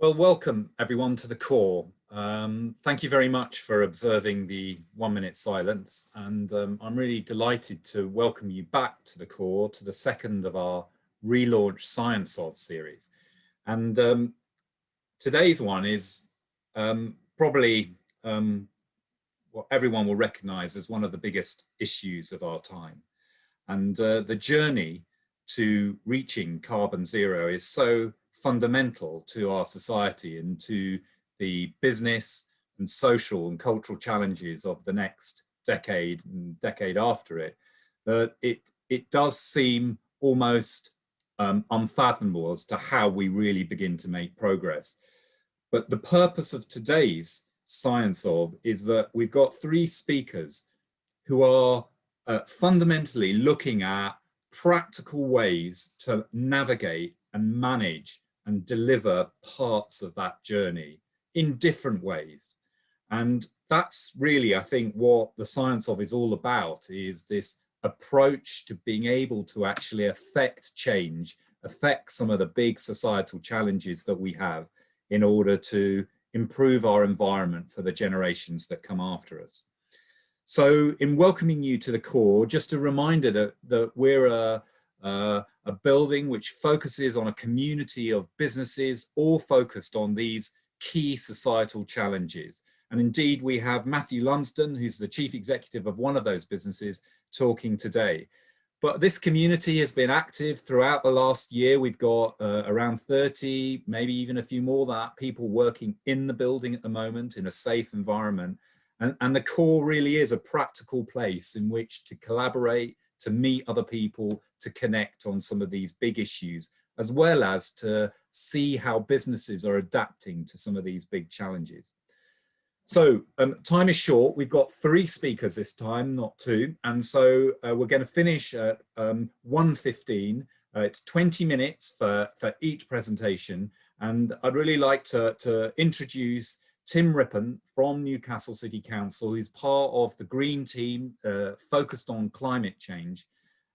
Well, welcome everyone to the core. Thank you very much for observing the 1 minute silence. And I'm really delighted to welcome you back to the core, to the second of our relaunch Science of series. And today's one is probably what everyone will recognize as one of the biggest issues of our time. And the journey to reaching carbon zero is so fundamental to our society and to the business and social and cultural challenges of the next decade and decade after it, that it does seem almost unfathomable as to how we really begin to make progress. But the purpose of today's Science of is that we've got three speakers who are fundamentally looking at practical ways to navigate and manage and deliver parts of that journey in different ways. And that's really, I think, what the Science of is all about, is this approach to being able to actually affect change, affect some of the big societal challenges that we have in order to improve our environment for the generations that come after us. So in welcoming you to the core, just a reminder that we're a building which focuses on a community of businesses, all focused on these key societal challenges. And indeed, we have Matthew Lumsden, who's the chief executive of one of those businesses, talking today. But this community has been active throughout the last year. We've got around 30, maybe even a few more than that, people working in the building at the moment in a safe environment. And the core really is a practical place in which to collaborate, to meet other people, to connect on some of these big issues, as well as to see how businesses are adapting to some of these big challenges. So time is short. We've got three speakers this time, not two. And so we're going to finish at 1:15. It's 20 minutes for each presentation. And I'd really like to introduce Tim Rippon from Newcastle City Council, who's part of the Green team focused on climate change.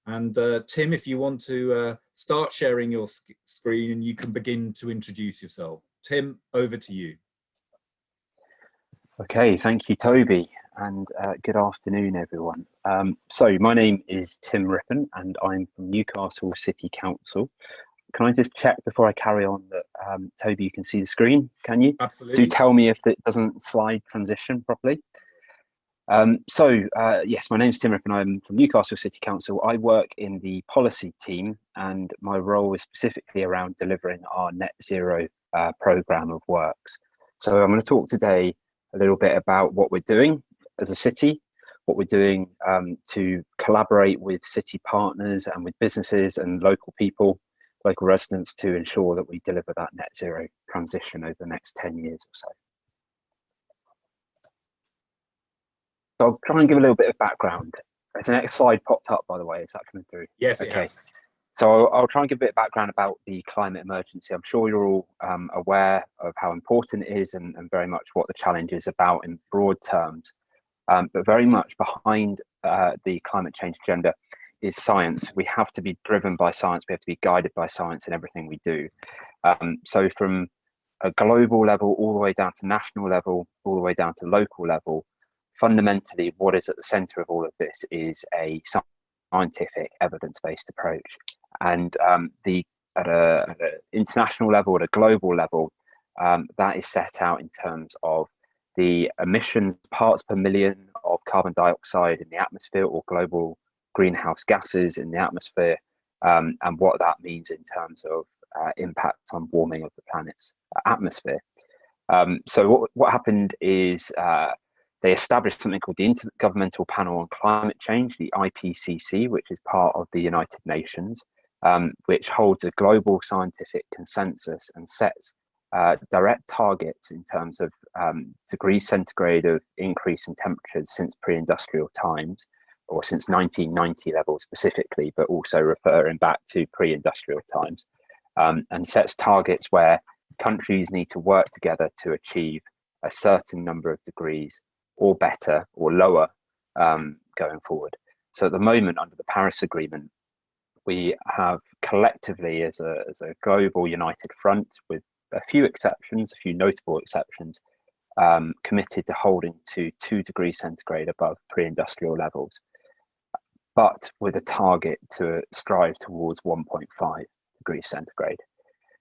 And Tim, if you want to start sharing your screen and you can begin to introduce yourself. Tim, over to you. Okay, thank you, Toby, and good afternoon, everyone. So my name is Tim Rippon and I'm from Newcastle City Council. Can I just check before I carry on that, Toby, you can see the screen, can you? Absolutely. Do tell me if it doesn't slide transition properly. Yes, my name is Tim Rippon. I'm from Newcastle City Council. I work in the policy team and my role is specifically around delivering our net zero programme of works. So I'm going to talk today a little bit about what we're doing as a city, what we're doing to collaborate with city partners and with businesses and local people, local residents, to ensure that we deliver that net zero transition over the next 10 years or so. So I'll try and give a little bit of background. There's an next slide popped up, by the way. Is that coming through? Yes, it has. So I'll try and give a bit of background about the climate emergency. I'm sure you're all aware of how important it is and very much what the challenge is about in broad terms. But very much behind the climate change agenda is science. We have to be driven by science. We have to be guided by science in everything we do. So from a global level, all the way down to national level, all the way down to local level, fundamentally what is at the center of all of this is a scientific evidence-based approach. And at an international level, at a global level, that is set out in terms of the emissions parts per million of carbon dioxide in the atmosphere, or global greenhouse gases in the atmosphere, and what that means in terms of impact on warming of the planet's atmosphere. So what happened is they established something called the Intergovernmental Panel on Climate Change, the IPCC, which is part of the United Nations, which holds a global scientific consensus and sets direct targets in terms of degrees centigrade of increase in temperatures since pre-industrial times, or since 1990 levels specifically, but also referring back to pre-industrial times, and sets targets where countries need to work together to achieve a certain number of degrees or better or lower going forward. So at the moment, under the Paris Agreement, we have collectively as a global united front with a few exceptions, a few notable exceptions, committed to holding to 2 degrees centigrade above pre-industrial levels, but with a target to strive towards 1.5 degrees centigrade.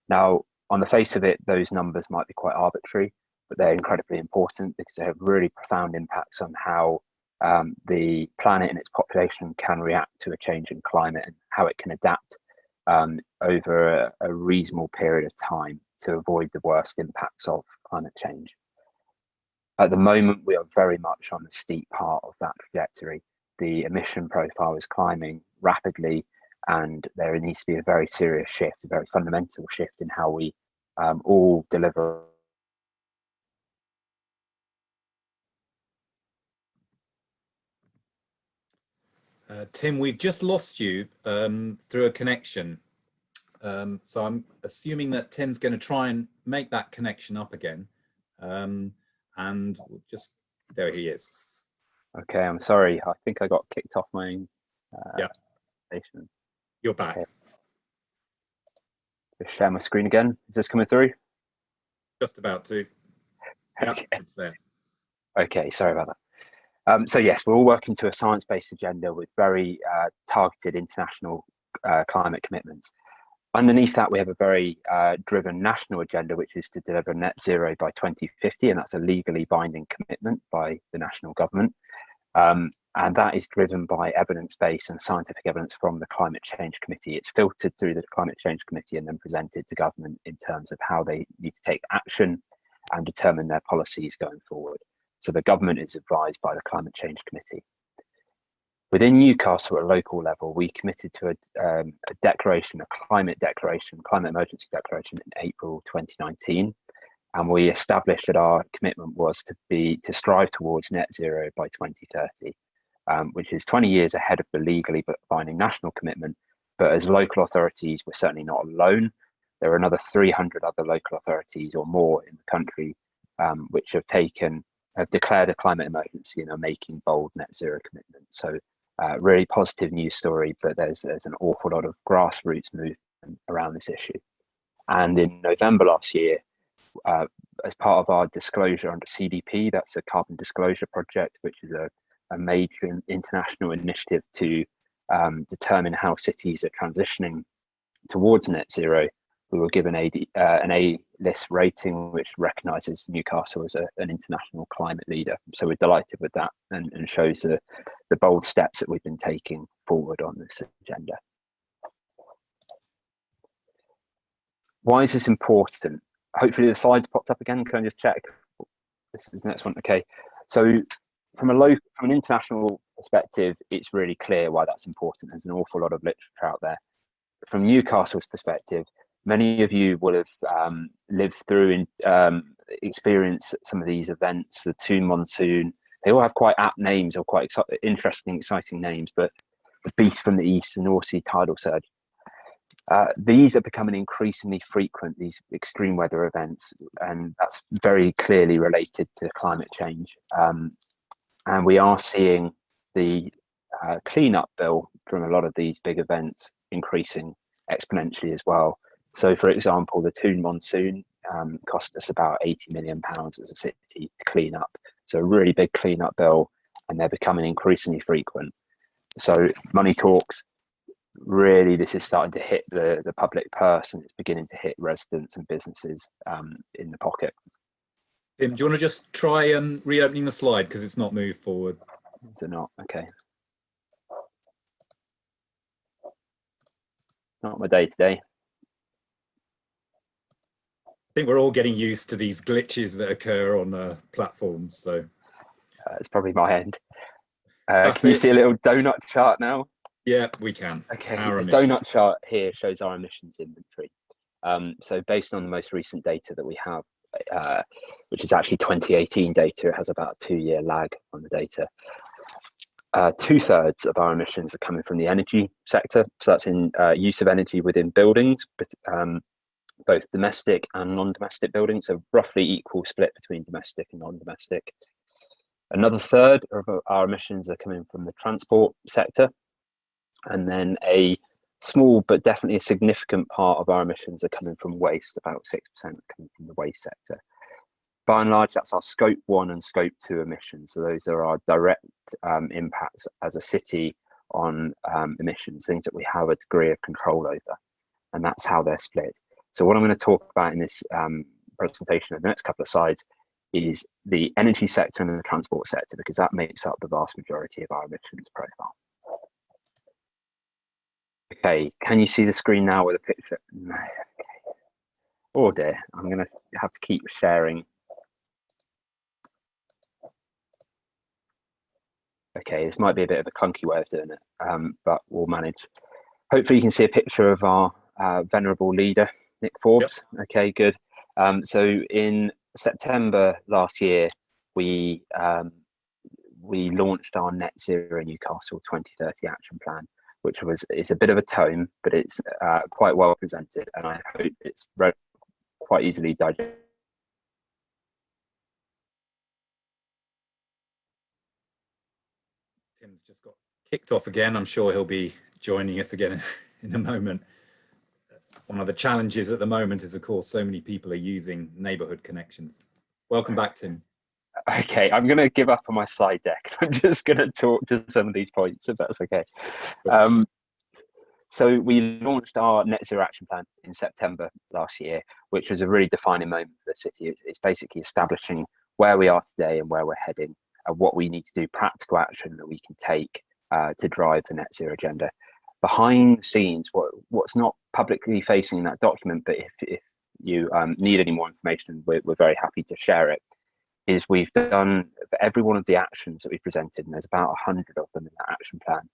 Now, on the face of it, those numbers might be quite arbitrary, but they're incredibly important because they have really profound impacts on how the planet and its population can react to a changing climate and how it can adapt over a reasonable period of time to avoid the worst impacts of climate change. At the moment, we are very much on the steep part of that trajectory. The emission profile is climbing rapidly, and there needs to be a very serious shift, a very fundamental shift in how we all deliver. Tim, we've just lost you through a connection. So I'm assuming that Tim's going to try and make that connection up again. And we'll just, there he is. Okay, I'm sorry. I think I got kicked off my station. You're back. Okay. Just share my screen again. Is this coming through? Just about to. Yeah, okay. It's there. Okay, sorry about that. So yes, we're all working to a science-based agenda with very targeted international climate commitments. Underneath that, we have a very driven national agenda, which is to deliver net zero by 2050, and that's a legally binding commitment by the national government. And that is driven by evidence base and scientific evidence from the Climate Change Committee. It's filtered through the Climate Change Committee and then presented to government in terms of how they need to take action and determine their policies going forward. So the government is advised by the Climate Change Committee. Within Newcastle at a local level, we committed to a declaration, a climate emergency declaration in April 2019. And we established that our commitment was to strive towards net zero by 2030, which is 20 years ahead of the legally binding national commitment. But as local authorities, we're certainly not alone. There are another 300 other local authorities or more in the country which have declared a climate emergency and are making bold net zero commitments. So really positive news story, but there's an awful lot of grassroots movement around this issue. And in November last year, as part of our disclosure under CDP, that's a carbon disclosure project, which is a major international initiative to determine how cities are transitioning towards net zero. We were given an A-list rating, which recognises Newcastle as an international climate leader. So we're delighted with that and shows the bold steps that we've been taking forward on this agenda. Why is this important? Hopefully the slides popped up again. Can I just check? This is the next one. Okay. So from an international perspective, it's really clear why that's important. There's an awful lot of literature out there. From Newcastle's perspective, many of you will have lived through and experienced some of these events, the Toon Monsoon. They all have quite apt names or quite interesting, exciting names, but the Beast from the East, the North Sea tidal surge. These are becoming increasingly frequent, these extreme weather events, and that's very clearly related to climate change. And we are seeing the cleanup bill from a lot of these big events increasing exponentially as well. So, for example, the Toon Monsoon cost us about £80 million as a city to clean up. So a really big cleanup bill, and they're becoming increasingly frequent. So money talks. Really, this is starting to hit the public purse, and it's beginning to hit residents and businesses in the pocket. Tim, do you want to just try reopening the slide because it's not moved forward? Is it not? Okay. Not my day today. I think we're all getting used to these glitches that occur on platforms, so. It's probably my end. Can you see a little donut chart now? Yeah, we can. Okay, the donut chart here shows our emissions inventory. So based on the most recent data that we have, which is actually 2018 data, it has about a 2-year lag on the data. 2/3 of our emissions are coming from the energy sector. So that's in use of energy within buildings, but both domestic and non-domestic buildings, so roughly equal split between domestic and non-domestic. Another 1/3 of our emissions are coming from the transport sector, and then a small, but definitely a significant part of our emissions are coming from waste, about 6% coming from the waste sector. By and large, that's our scope 1 and scope 2 emissions. So those are our direct impacts as a city on emissions, things that we have a degree of control over, and that's how they're split. So what I'm going to talk about in this presentation in the next couple of slides is the energy sector and the transport sector, because that makes up the vast majority of our emissions profile. Okay, can you see the screen now with a picture? No. Okay. Oh dear, I'm going to have to keep sharing. Okay, this might be a bit of a clunky way of doing it, but we'll manage. Hopefully you can see a picture of our venerable leader, Nick Forbes. Yep. Okay, good. So in September last year, we launched our Net Zero Newcastle 2030 action plan, which is a bit of a tome, but it's quite well presented, and I hope it's quite easily digested. Tim's just got kicked off again. I'm sure he'll be joining us again in a moment. One of the challenges at the moment is, of course, so many people are using neighbourhood connections. Welcome back, Tim. Okay, I'm going to give up on my slide deck. I'm just going to talk to some of these points, if that's okay. So we launched our Net Zero Action Plan in September last year, which was a really defining moment for the city. It's basically establishing where we are today and where we're heading, and what we need to do, practical action that we can take to drive the net zero agenda. Behind the scenes, what's not publicly facing in that document, but if you need any more information, we're very happy to share it, is we've done, for every one of the actions that we presented, and there's about 100 of them in that action plan,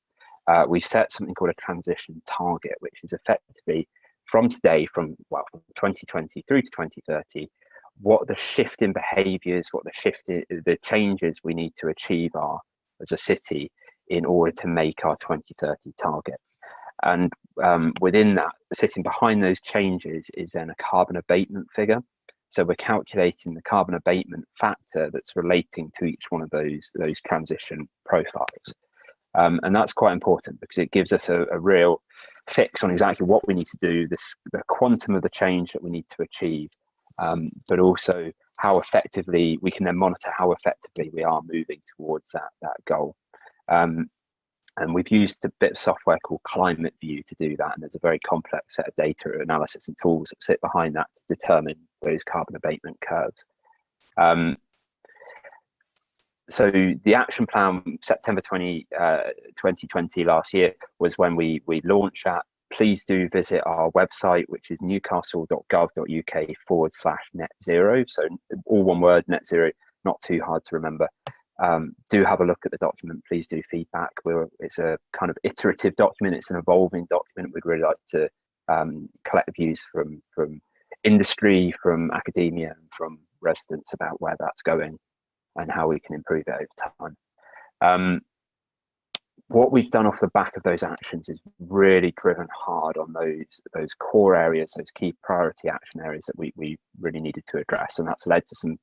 we've set something called a transition target, which is effectively from today, from 2020 through to 2030, what the shift in behaviours, what the changes we need to achieve are as a city in order to make our 2030 target. And within that, sitting behind those changes is then a carbon abatement figure. So we're calculating the carbon abatement factor that's relating to each one of those transition profiles. And that's quite important because it gives us a real fix on exactly what we need to do, the quantum of the change that we need to achieve, but also how effectively we can then monitor how effectively we are moving towards that goal. And we've used a bit of software called Climate View to do that, and there's a very complex set of data analysis and tools that sit behind that to determine those carbon abatement curves. So the action plan, September 2020 last year, was when we launched that. Please do visit our website, which is newcastle.gov.uk/net zero. So all one word, net zero, not too hard to remember. Do have a look at the document. Please do feedback. It's a kind of iterative document. It's an evolving document. We'd really like to collect views from industry, from academia, and from residents about where that's going and how we can improve it over time. What we've done off the back of those actions is really driven hard on those core areas, those key priority action areas that we really needed to address, and that's led to some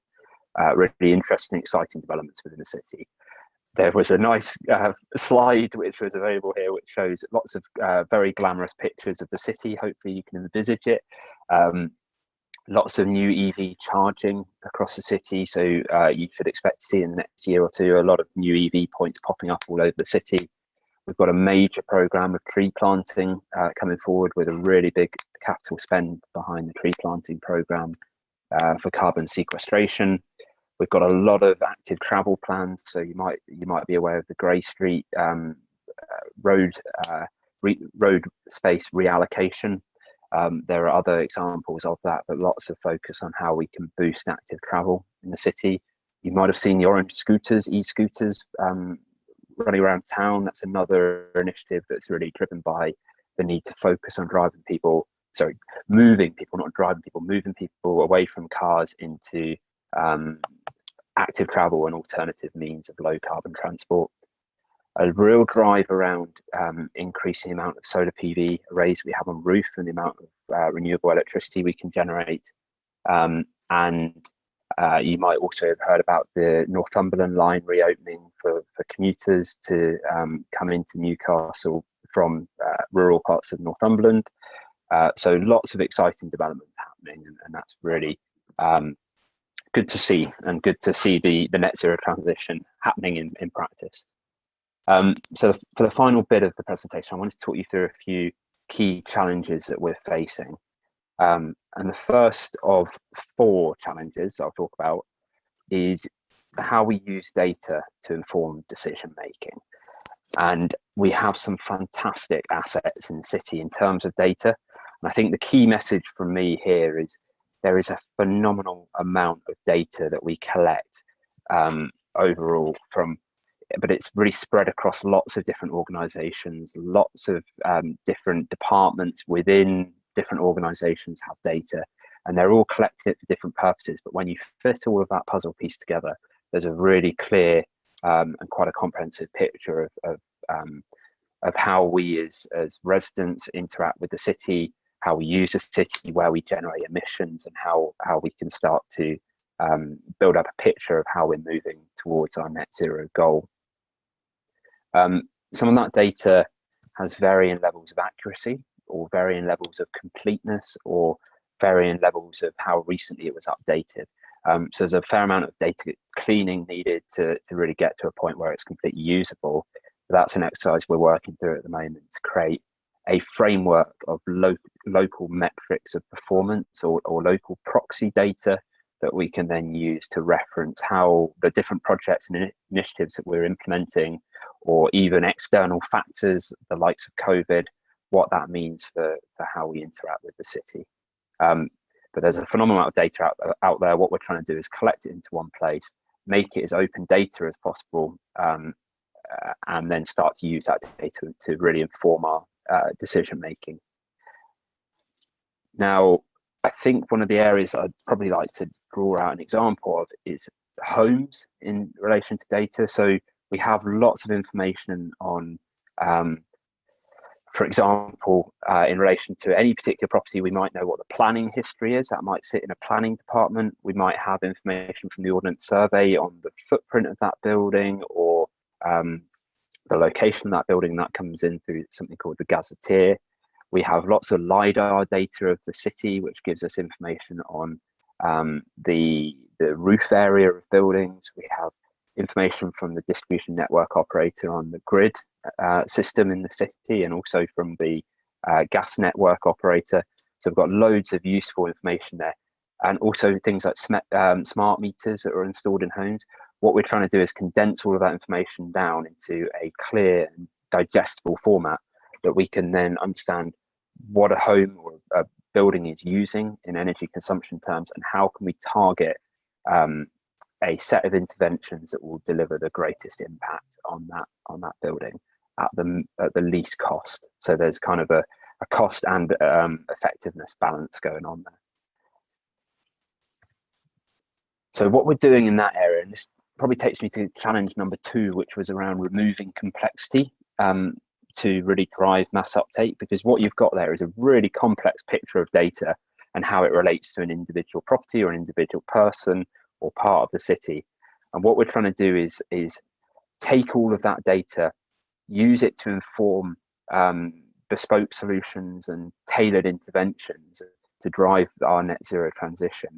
really interesting, exciting developments within the city. There was a nice slide which was available here, which shows lots of very glamorous pictures of the city. Hopefully you can envisage it. Lots of new EV charging across the city, so you should expect to see in the next year or two a lot of new EV points popping up all over the city. We've got a major programme of tree planting coming forward with a really big capital spend behind the tree planting programme for carbon sequestration. We've got a lot of active travel plans, so you might be aware of the Grey Street road space reallocation. There are other examples of that, but lots of focus on how we can boost active travel in the city. You might have seen the orange scooters, e-scooters, running around town. That's another initiative that's really driven by the need to focus on moving people, not driving people, moving people away from cars into active travel and alternative means of low carbon transport. A real drive around increasing the amount of solar PV arrays we have on roof and the amount of renewable electricity we can generate. And you might also have heard about the Northumberland line reopening for commuters to come into Newcastle from rural parts of Northumberland. So lots of exciting development happening, and that's really good to see, and good to see the net zero transition happening in practice. So for the final bit of the presentation, I wanted to talk you through a few key challenges that we're facing. And the first of 4 challenges I'll talk about is how we use data to inform decision making. And we have some fantastic assets in the city in terms of data. And I think the key message from me here is there is a phenomenal amount of data that we collect overall but it's really spread across lots of different organizations, lots of different departments within different organizations have data, and they're all collected for different purposes. But when you fit all of that puzzle piece together, there's a really clear and quite a comprehensive picture of how we as residents interact with the city, how we use the city, where we generate emissions, and how we can start to build up a picture of how we're moving towards our net zero goal. Some of that data has varying levels of accuracy, or varying levels of completeness, or varying levels of how recently it was updated. So there's a fair amount of data cleaning needed to really get to a point where it's completely usable. That's an exercise we're working through at the moment to create a framework of local metrics of performance, or local proxy data that we can then use to reference how the different projects and initiatives that we're implementing, or even external factors, the likes of COVID, what that means for how we interact with the city. But there's a phenomenal amount of data out there. What we're trying to do is collect it into one place, make it as open data as possible, and then start to use that data to really inform our decision making. Now, I think one of the areas I'd probably like to draw out an example of is homes in relation to data. So we have lots of information on, for example, in relation to any particular property, we might know what the planning history is. That might sit in a planning department. We might have information from the Ordnance Survey on the footprint of that building, or the location of that building. That comes in through something called the Gazetteer. We have lots of LiDAR data of the city, which gives us information on the roof area of buildings. We have information from the distribution network operator on the grid system in the city, and also from the gas network operator. So we've got loads of useful information there, and also things like smart meters that are installed in homes. What we're trying to do is condense all of that information down into a clear and digestible format that we can then understand what a home or a building is using in energy consumption terms, and how can we target a set of interventions that will deliver the greatest impact on that building at the least cost. So there's kind of a cost and effectiveness balance going on there. So what we're doing in that area, and this probably takes me to challenge number 2, which was around removing complexity to really drive mass uptake, because what you've got there is a really complex picture of data and how it relates to an individual property or an individual person or part of the city. And what we're trying to do is take all of that data, use it to inform bespoke solutions and tailored interventions to drive our net zero transition.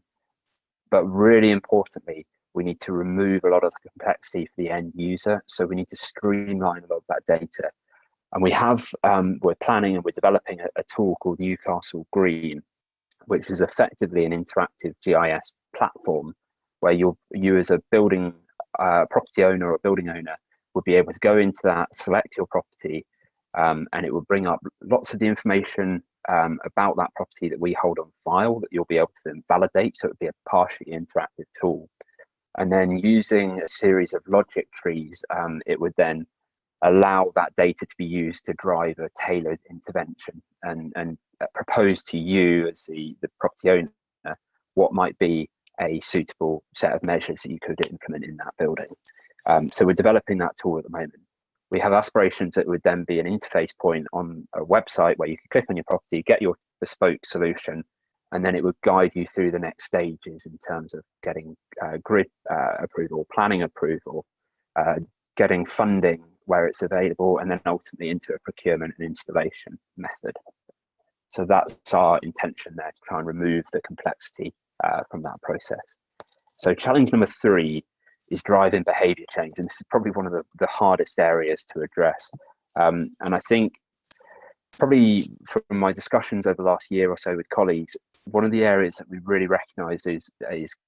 But really importantly, we need to remove a lot of the complexity for the end user. So we need to streamline a lot of that data. And we have, we're planning and we're developing a tool called Newcastle Green, which is effectively an interactive GIS platform where you as a building property owner or building owner would be able to go into that, select your property, and it will bring up lots of the information about that property that we hold on file that you'll be able to then validate. So it would be a partially interactive tool. And then using a series of logic trees, it would then allow that data to be used to drive a tailored intervention and propose to you as the property owner what might be a suitable set of measures that you could implement in that building. So we're developing that tool at the moment. We have aspirations that would then be an interface point on a website where you can click on your property, get your bespoke solution, and then it would guide you through the next stages in terms of getting grid approval, planning approval, getting funding where it's available, and then ultimately into a procurement and installation method. So that's our intention there, to try and remove the complexity from that process. So challenge number 3 is driving behaviour change, and this is probably one of the hardest areas to address. And I think probably from my discussions over the last year or so with colleagues, one of the areas that we really recognise is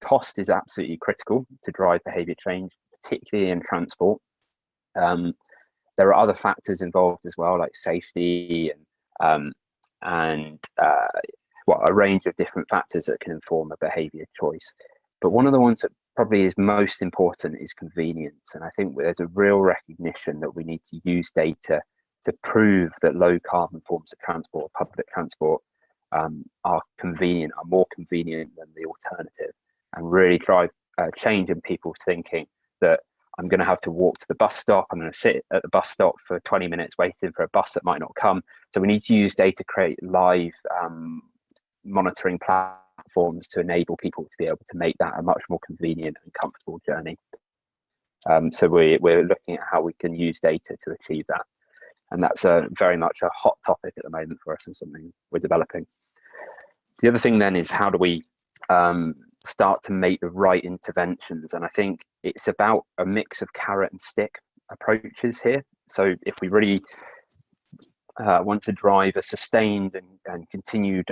cost is absolutely critical to drive behaviour change, particularly in transport. There are other factors involved as well, like safety and a range of different factors that can inform a behaviour choice. But one of the ones that probably is most important is convenience. And I think there's a real recognition that we need to use data to prove that low carbon forms of transport, public transport, are more convenient than the alternative, and really drive change in people's thinking that I'm going to have to walk to the bus stop, I'm going to sit at the bus stop for 20 minutes waiting for a bus that might not come. So we need to use data to create live monitoring platforms to enable people to be able to make that a much more convenient and comfortable journey. So we're looking at how we can use data to achieve that. And that's very much a hot topic at the moment for us, and something we're developing. The other thing then is, how do we start to make the right interventions? And I think it's about a mix of carrot and stick approaches here. So if we really want to drive a sustained and continued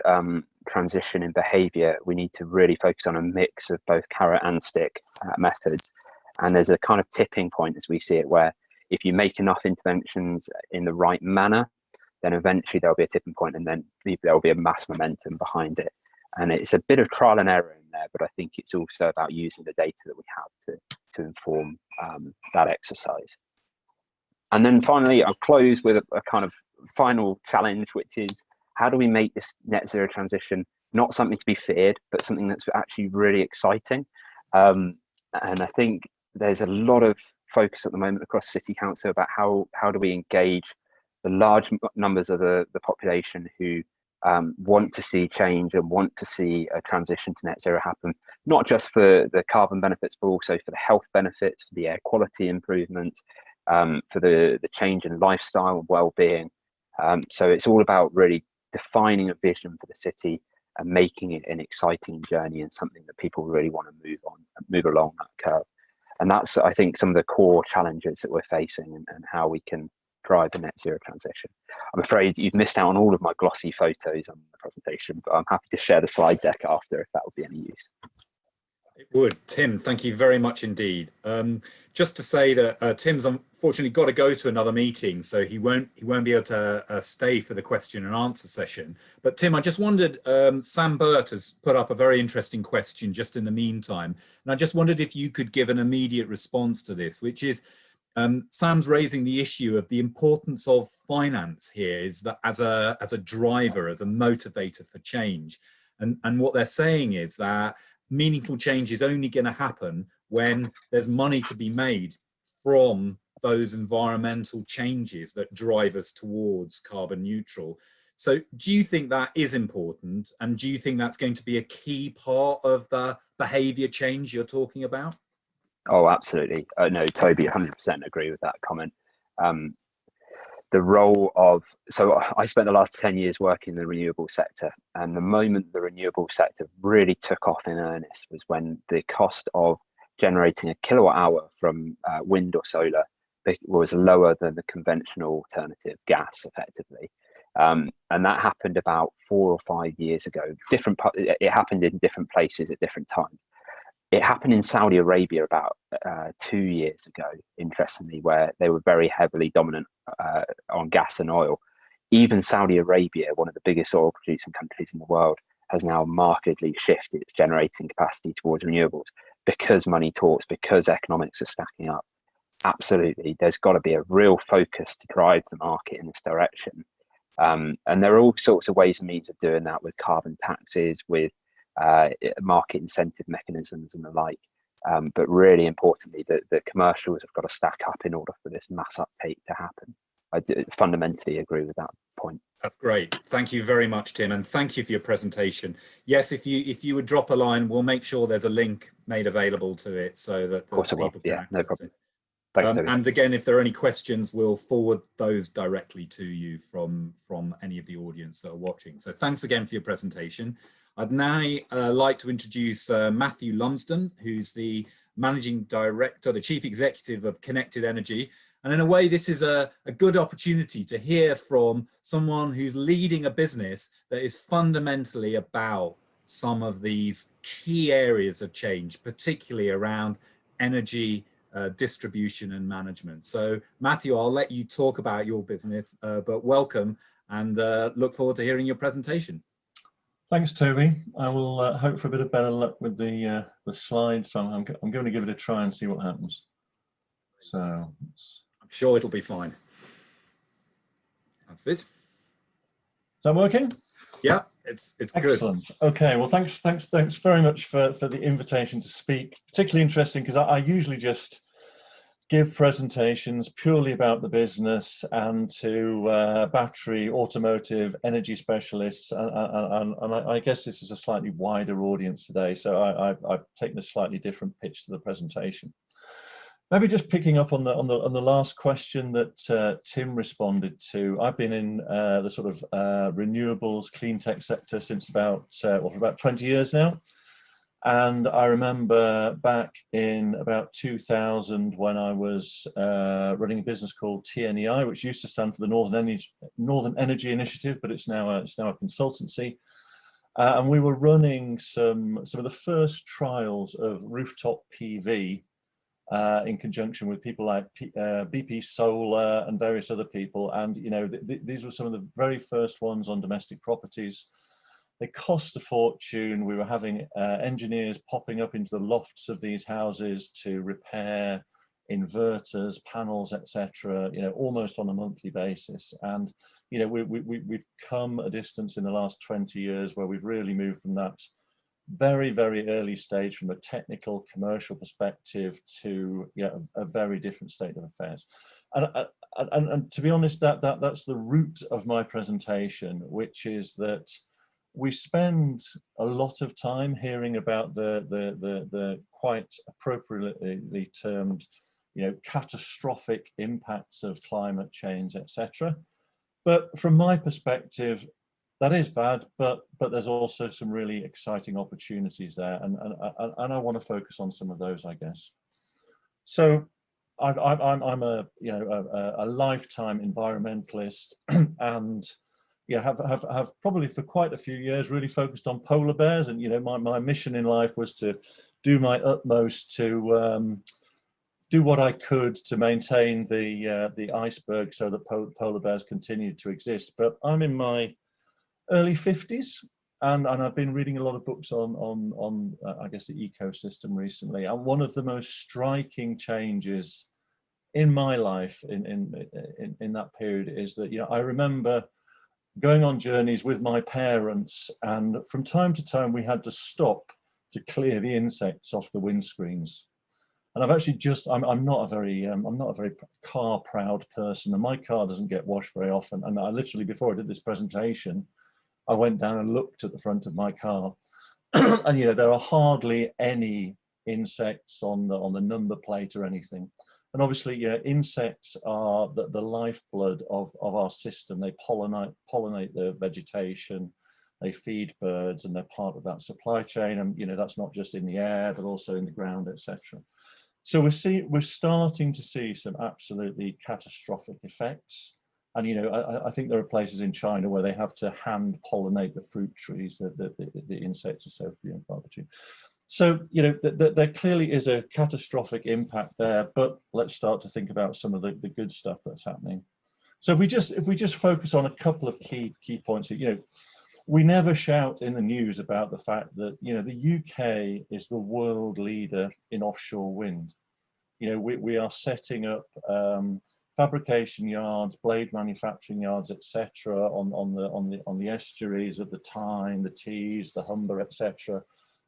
transition in behaviour, we need to really focus on a mix of both carrot and stick methods. And there's a kind of tipping point, as we see it, where if you make enough interventions in the right manner, then eventually there'll be a tipping point, and then there'll be a mass momentum behind it. And it's a bit of trial and error in there, but I think it's also about using the data that we have to inform that exercise. And then finally, I'll close with a kind of final challenge, which is, how do we make this net zero transition not something to be feared, but something that's actually really exciting? And I think there's a lot of focus at the moment across City Council about how do we engage the large numbers of the population who want to see change and want to see a transition to net zero happen, not just for the carbon benefits, but also for the health benefits, for the air quality improvement, for the change in lifestyle and well-being. So it's all about really defining a vision for the city and making it an exciting journey and something that people really want to move along that curve. And that's, I think, some of the core challenges that we're facing, and how we can drive the net zero transition. I'm afraid you've missed out on all of my glossy photos on the presentation, but I'm happy to share the slide deck after, if that would be any use. It would. Tim, thank you very much indeed. Just to say that Tim's unfortunately got to go to another meeting, so he won't be able to stay for the question and answer session. But Tim, I just wondered, Sam Burt has put up a very interesting question just in the meantime, and I just wondered if you could give an immediate response to this, which is, Sam's raising the issue of the importance of finance here, is that as a driver, as a motivator for change, and what they're saying is that meaningful change is only going to happen when there's money to be made from those environmental changes that drive us towards carbon neutral. So do you think that is important, and do you think that's going to be a key part of the behaviour change you're talking about? Oh, absolutely. No, Toby, 100% agree with that comment. The role of, so I spent the last 10 years working in the renewable sector, and the moment the renewable sector really took off in earnest was when the cost of generating a kilowatt hour from wind or solar was lower than the conventional alternative, gas, effectively. And that happened about 4 or 5 years ago. It happened in different places at different times. It happened in Saudi Arabia about 2 years ago, interestingly, where they were very heavily dominant on gas and oil. Even Saudi Arabia, one of the biggest oil producing countries in the world, has now markedly shifted its generating capacity towards renewables, because money talks, because economics are stacking up. Absolutely, there's got to be a real focus to drive the market in this direction. And there are all sorts of ways and means of doing that, with carbon taxes, with market incentive mechanisms and the like, but really importantly, the commercials have got to stack up in order for this mass uptake to happen. I do fundamentally agree with that point. That's great. Thank you very much, Tim, and thank you for your presentation. Yes, if you would drop a line, we'll make sure there's a link made available to it so that Of course I will. people can Yeah, no access problem. it. Thanks, Toby. And again, if there are any questions, we'll forward those directly to you from any of the audience that are watching. So thanks again for your presentation. I'd now like to introduce Matthew Lumsden, who's the Managing Director, the Chief Executive of Connected Energy. And in a way, this is a good opportunity to hear from someone who's leading a business that is fundamentally about some of these key areas of change, particularly around energy distribution and management. So Matthew, I'll let you talk about your business, but welcome, and look forward to hearing your presentation. Thanks, Toby. I will hope for a bit of better luck with the slides. So I'm going to give it a try and see what happens. So I'm sure it'll be fine. That's it. Is that working? Yeah, it's Excellent. good. Okay, well, thanks very much for the invitation to speak. Particularly interesting because I usually just give presentations purely about the business and to battery, automotive, energy specialists, and I guess this is a slightly wider audience today, so I've taken a slightly different pitch to the presentation. Maybe just picking up on the last question that Tim responded to. I've been in the sort of renewables, clean tech sector since about for about 20 years now. And I remember back in about 2000 when I was running a business called TNEI, which used to stand for the Northern Energy Initiative, but it's now a consultancy. And we were running some of the first trials of rooftop PV in conjunction with people like BP Solar and various other people. And you know, these were some of the very first ones on domestic properties. They cost a fortune. We were having engineers popping up into the lofts of these houses to repair inverters, panels, etc. You know, almost on a monthly basis. And you know, we've come a distance in the last 20 years where we've really moved from that very, very early stage from a technical, commercial perspective to a very different state of affairs. And to be honest, that's the root of my presentation, which is that we spend a lot of time hearing about the quite appropriately termed, you know, catastrophic impacts of climate change, etc. But from my perspective, that is bad, but there's also some really exciting opportunities there, and I want to focus on some of those, I guess. So I'm a lifetime environmentalist, and yeah, have probably for quite a few years really focused on polar bears, and you know, my mission in life was to do my utmost to do what I could to maintain the iceberg so that polar bears continued to exist. But I'm in my early 50s, and I've been reading a lot of books on I guess the ecosystem recently. And one of the most striking changes in my life in that period is that, you know, I remember going on journeys with my parents, and from time to time we had to stop to clear the insects off the windscreens. And I've actually I'm not a very car proud person, and my car doesn't get washed very often. And I literally, before I did this presentation, I went down and looked at the front of my car, and you know, there are hardly any insects on the number plate or anything. And obviously, yeah, insects are the lifeblood of our system. They pollinate the vegetation, they feed birds, and they're part of that supply chain. And you know, that's not just in the air, but also in the ground, etc. So we're starting to see some absolutely catastrophic effects. And you know, I think there are places in China where they have to hand pollinate the fruit trees that the insects are so few and far between. So you know, there clearly is a catastrophic impact there. But let's start to think about some of the good stuff that's happening. So if we just focus on a couple of key points, you know, we never shout in the news about the fact that, you know, the UK is the world leader in offshore wind. You know, we are setting up fabrication yards, blade manufacturing yards, etc., on the estuaries of the Tyne, the Tees, the Humber, etc.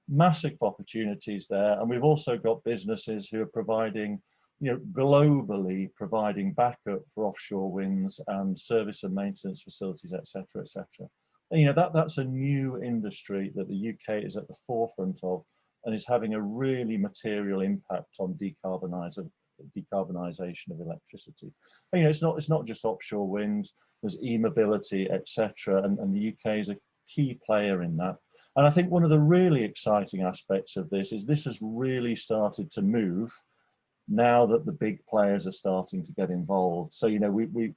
Massive opportunities there, and we've also got businesses who are providing, you know, globally providing backup for offshore winds and service and maintenance facilities, etc., etc. And you know, that's a new industry that the UK is at the forefront of, and is having a really material impact on decarbonising decarbonisation of electricity. And, it's not just offshore wind. There's e-mobility, etc., and the UK is a key player in that. And I think one of the really exciting aspects of this is this has really started to move now that the big players are starting to get involved. So, we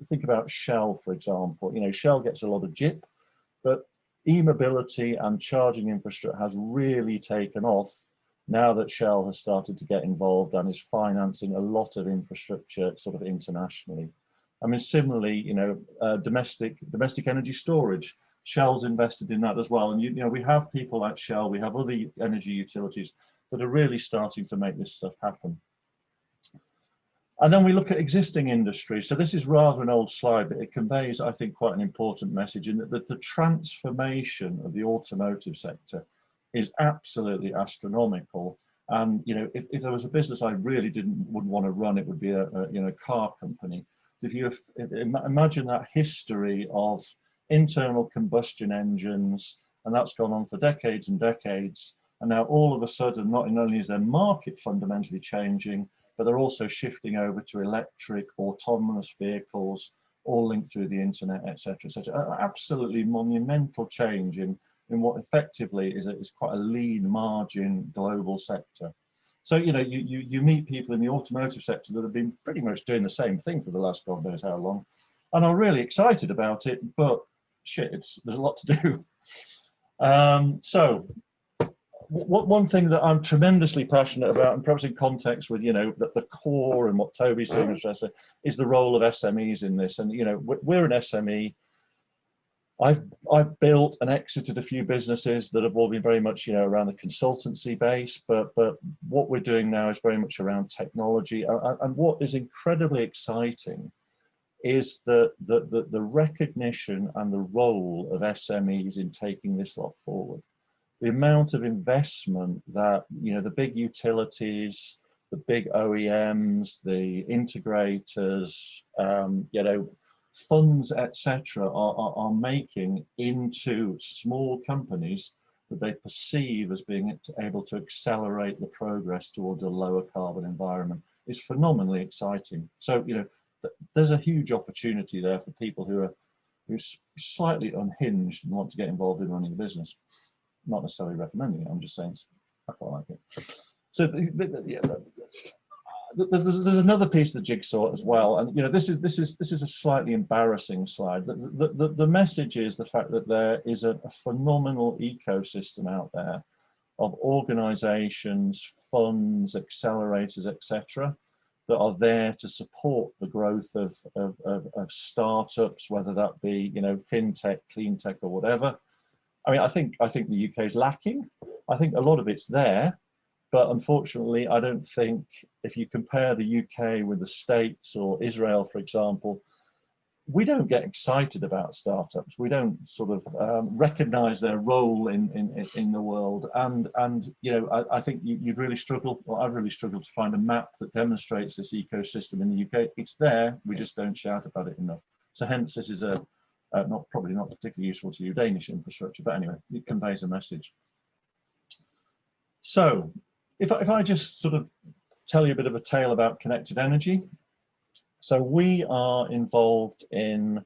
think about Shell, for example. Shell gets a lot of JIP, but e-mobility and charging infrastructure has really taken off now that Shell has started to get involved and is financing a lot of infrastructure sort of internationally. I mean, similarly, domestic energy storage, Shell's invested in that as well. And, we have people like Shell, we have other energy utilities that are really starting to make this stuff happen. And then we look at existing industry. So this is rather an old slide, but it conveys, I think, quite an important message in that the transformation of the automotive sector is absolutely astronomical. And, if there was a business I really wouldn't want to run, it would be a car company. If you imagine that history of internal combustion engines, and that's gone on for decades and decades, and now all of a sudden, not only is their market fundamentally changing, but they're also shifting over to electric, autonomous vehicles, all linked through the internet, etc., etc. Absolutely monumental change in what effectively is quite a lean margin global sector. So, you meet people in the automotive sector that have been pretty much doing the same thing for the last God knows how long, and are really excited about it, but shit, there's a lot to do. So one thing that I'm tremendously passionate about, and perhaps in context with, the core and what Toby's doing, is the role of SMEs in this. And, we're an SME. I've built and exited a few businesses that have all been very much, around the consultancy base, but what we're doing now is very much around technology. And what is incredibly exciting is the recognition and the role of SMEs in taking this lot forward. The amount of investment that, the big utilities, the big OEMs, the integrators, funds, etc., are making into small companies that they perceive as being able to accelerate the progress towards a lower carbon environment is phenomenally exciting. So, there's a huge opportunity there for people who are slightly unhinged and want to get involved in running a business. Not necessarily recommending it, I'm just saying I quite like it. So there's another piece of the jigsaw as well, and this is a slightly embarrassing slide. The message is the fact that there is a phenomenal ecosystem out there of organizations, funds, accelerators, etc., that are there to support the growth of startups, whether that be fintech, clean tech, or whatever. I mean, I think the UK is lacking. I think a lot of it's there, but unfortunately, I don't think if you compare the UK with the States or Israel, for example, we don't get excited about startups. We don't sort of recognize their role in the world. And I think you'd really struggle, or I've really struggled to find a map that demonstrates this ecosystem in the UK. It's there, we just don't shout about it enough. So hence, this is probably not particularly useful to you Danish infrastructure, but anyway, it conveys a message. So if I just sort of tell you a bit of a tale about connected energy. So we are involved in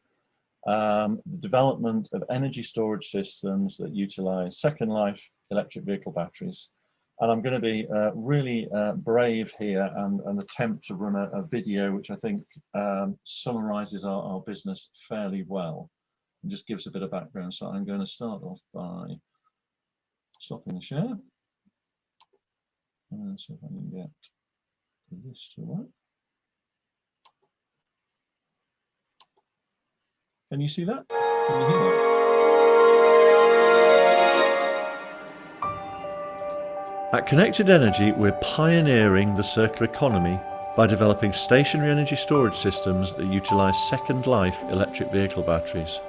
the development of energy storage systems that utilize second life electric vehicle batteries. And I'm going to be really brave here and attempt to run a video which I think summarizes our business fairly well and just gives a bit of background. So I'm going to start off by stopping the share. And see if I can get this to work. Can you see that? Can you hear that? At Connected Energy, we're pioneering the circular economy by developing stationary energy storage systems that utilise second life electric vehicle batteries.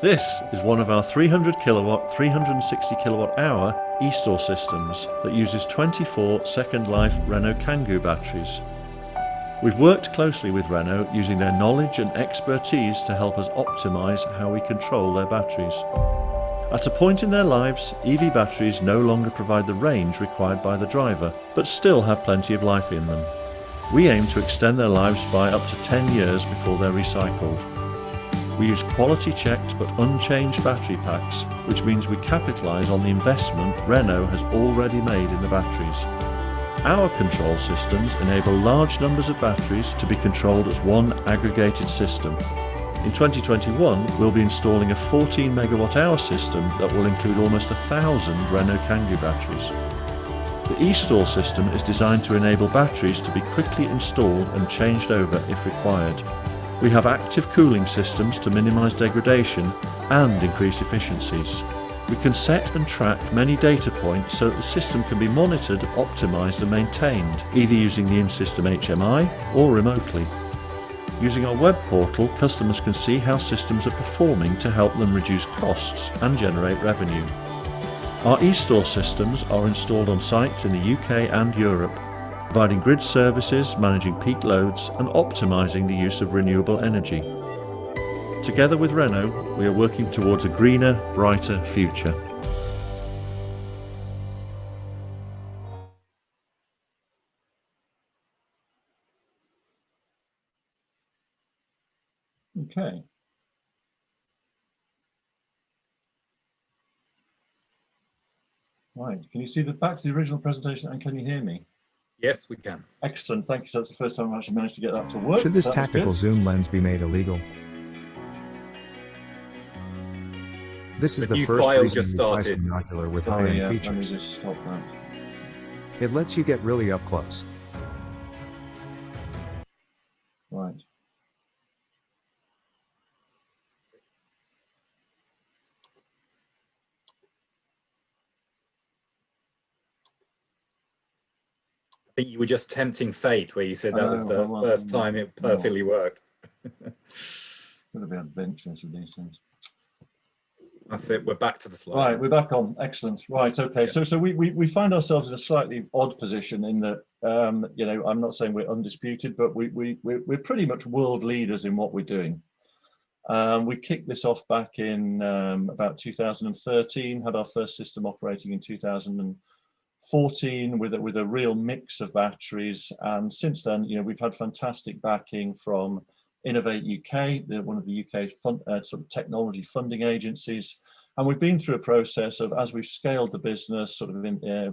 This is one of our 300 kilowatt, 360 kilowatt hour e-store systems that uses 24 second life Renault Kangoo batteries. We've worked closely with Renault using their knowledge and expertise to help us optimise how we control their batteries. At a point in their lives, EV batteries no longer provide the range required by the driver, but still have plenty of life in them. We aim to extend their lives by up to 10 years before they're recycled. We use quality checked but unchanged battery packs, which means we capitalise on the investment Renault has already made in the batteries. Our control systems enable large numbers of batteries to be controlled as one aggregated system. In 2021, we'll be installing a 14 megawatt-hour system that will include almost 1,000 Renault Kangoo batteries. The e-store system is designed to enable batteries to be quickly installed and changed over if required. We have active cooling systems to minimise degradation and increase efficiencies. We can set and track many data points so that the system can be monitored, optimised and maintained, either using the in-system HMI or remotely. Using our web portal, customers can see how systems are performing to help them reduce costs and generate revenue. Our e-store systems are installed on sites in the UK and Europe, providing grid services, managing peak loads and optimising the use of renewable energy. Together with Renault, we are working towards a greener, brighter future. Okay. Right. Can you see back to the original presentation, and can you hear me? Yes, we can. Excellent. Thank you. So that's the first time I've actually managed to get that to work. Should this That was tactical good. zoom lens be made illegal? This is The the new first file 3D just started. binocular with Oh, high-end yeah. Let me features. just stop that. It lets you get really up close. Right. I think you were just tempting fate where you said that was the well, first time it perfectly worked. Gotta be adventurous with these things. That's it. We're back to the slide. Right, we're back on. Excellent. Right, okay. Yeah. So we find ourselves in a slightly odd position in that you know, I'm not saying we're undisputed, but we're pretty much world leaders in what we're doing. We kicked this off back in about 2013, had our first system operating in 2014 with a real mix of batteries, and since then, you know, we've had fantastic backing from Innovate UK, one of the UK sort of technology funding agencies, and we've been through a process of, as we've scaled the business, sort of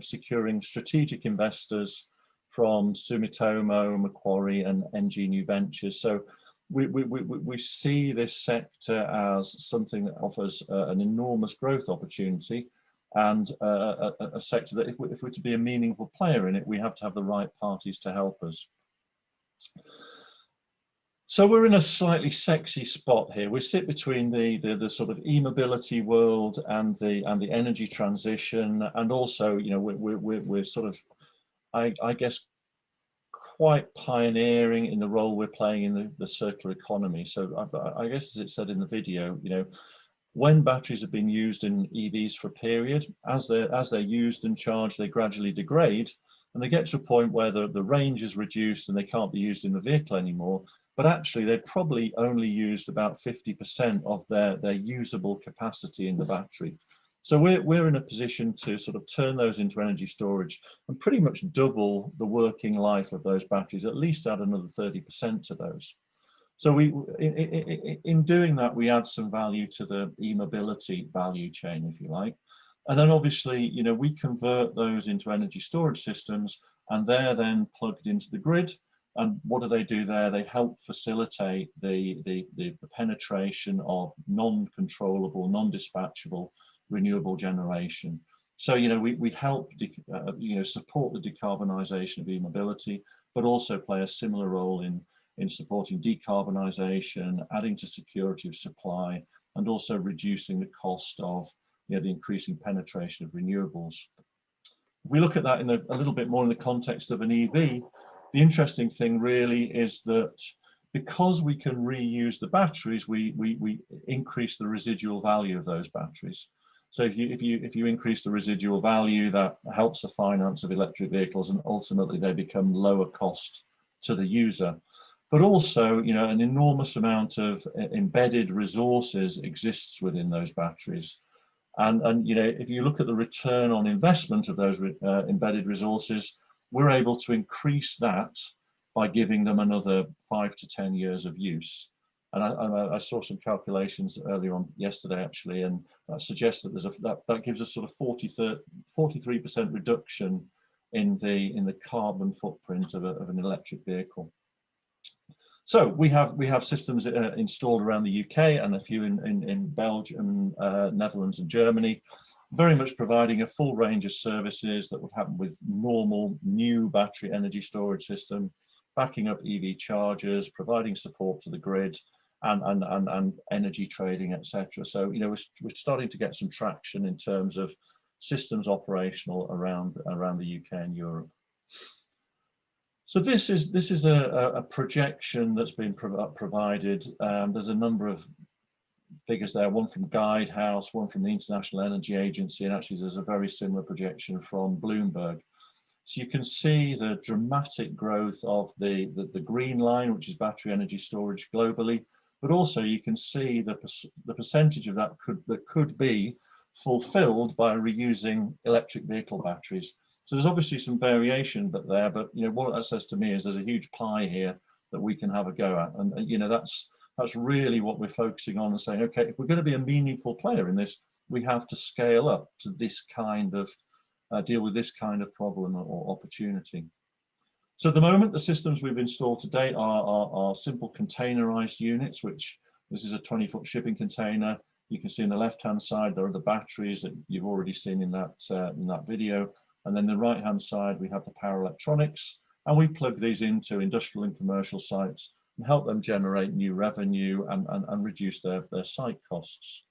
securing strategic investors from Sumitomo, Macquarie, and NG New Ventures. So we see this sector as something that offers an enormous growth opportunity, and a sector that if we're to be a meaningful player in it, we have to have the right parties to help us. So we're in a slightly sexy spot here. We sit between the sort of e-mobility world and the energy transition, and also, you know, we're sort of, I guess, quite pioneering in the role we're playing in the circular economy. So I guess, as it said in the video, you know, when batteries have been used in EVs for a period, as they're used and charged, they gradually degrade, and they get to a point where the range is reduced and they can't be used in the vehicle anymore. But actually, they've probably only used about 50% of their usable capacity in the battery. So we're in a position to sort of turn those into energy storage and pretty much double the working life of those batteries, at least add another 30% to those. So in doing that, we add some value to the e-mobility value chain, if you like. And then obviously, you know, we convert those into energy storage systems, and they're then plugged into the grid. And what do they do there? They help facilitate the penetration of non-controllable, non-dispatchable renewable generation. So, you know, we help you know, support the decarbonisation of e-mobility, but also play a similar role in supporting decarbonisation, adding to security of supply, and also reducing the cost of, you know, the increasing penetration of renewables. If we look at that in a little bit more in the context of an EV, the interesting thing really is that because we can reuse the batteries, we increase the residual value of those batteries. So if you increase the residual value, that helps the finance of electric vehicles, and ultimately they become lower cost to the user. But also, you know, an enormous amount of embedded resources exists within those batteries. And you know, if you look at the return on investment of those embedded resources, we're able to increase that by giving them another 5 to 10 years of use. And I saw some calculations earlier on yesterday actually, and that suggests that that gives us sort of 43% reduction in the carbon footprint of an electric vehicle. So we have systems installed around the UK and a few in Belgium, Netherlands and Germany, very much providing a full range of services that would happen with normal new battery energy storage system, backing up EV chargers, providing support to the grid, and energy trading, etc. So we're starting to get some traction in terms of systems operational around the UK and Europe. So this is a projection that's been provided. There's a number of figures there, one from Guidehouse, one from the International Energy Agency, and actually there's a very similar projection from Bloomberg. So you can see the dramatic growth of the green line, which is battery energy storage globally, but also you can see the percentage of that could be fulfilled by reusing electric vehicle batteries. So there's obviously some variation there, but what that says to me is there's a huge pie here that we can have a go at, and that's really what we're focusing on and saying, okay, if we're going to be a meaningful player in this, we have to scale up to this kind of deal with this kind of problem or opportunity. So at the moment, the systems we've installed to date are simple containerized units, which this is a 20-foot shipping container. You can see on the left-hand side there are the batteries that you've already seen in that video, and then the right-hand side we have the power electronics, and we plug these into industrial and commercial sites and help them generate new revenue and reduce their site costs.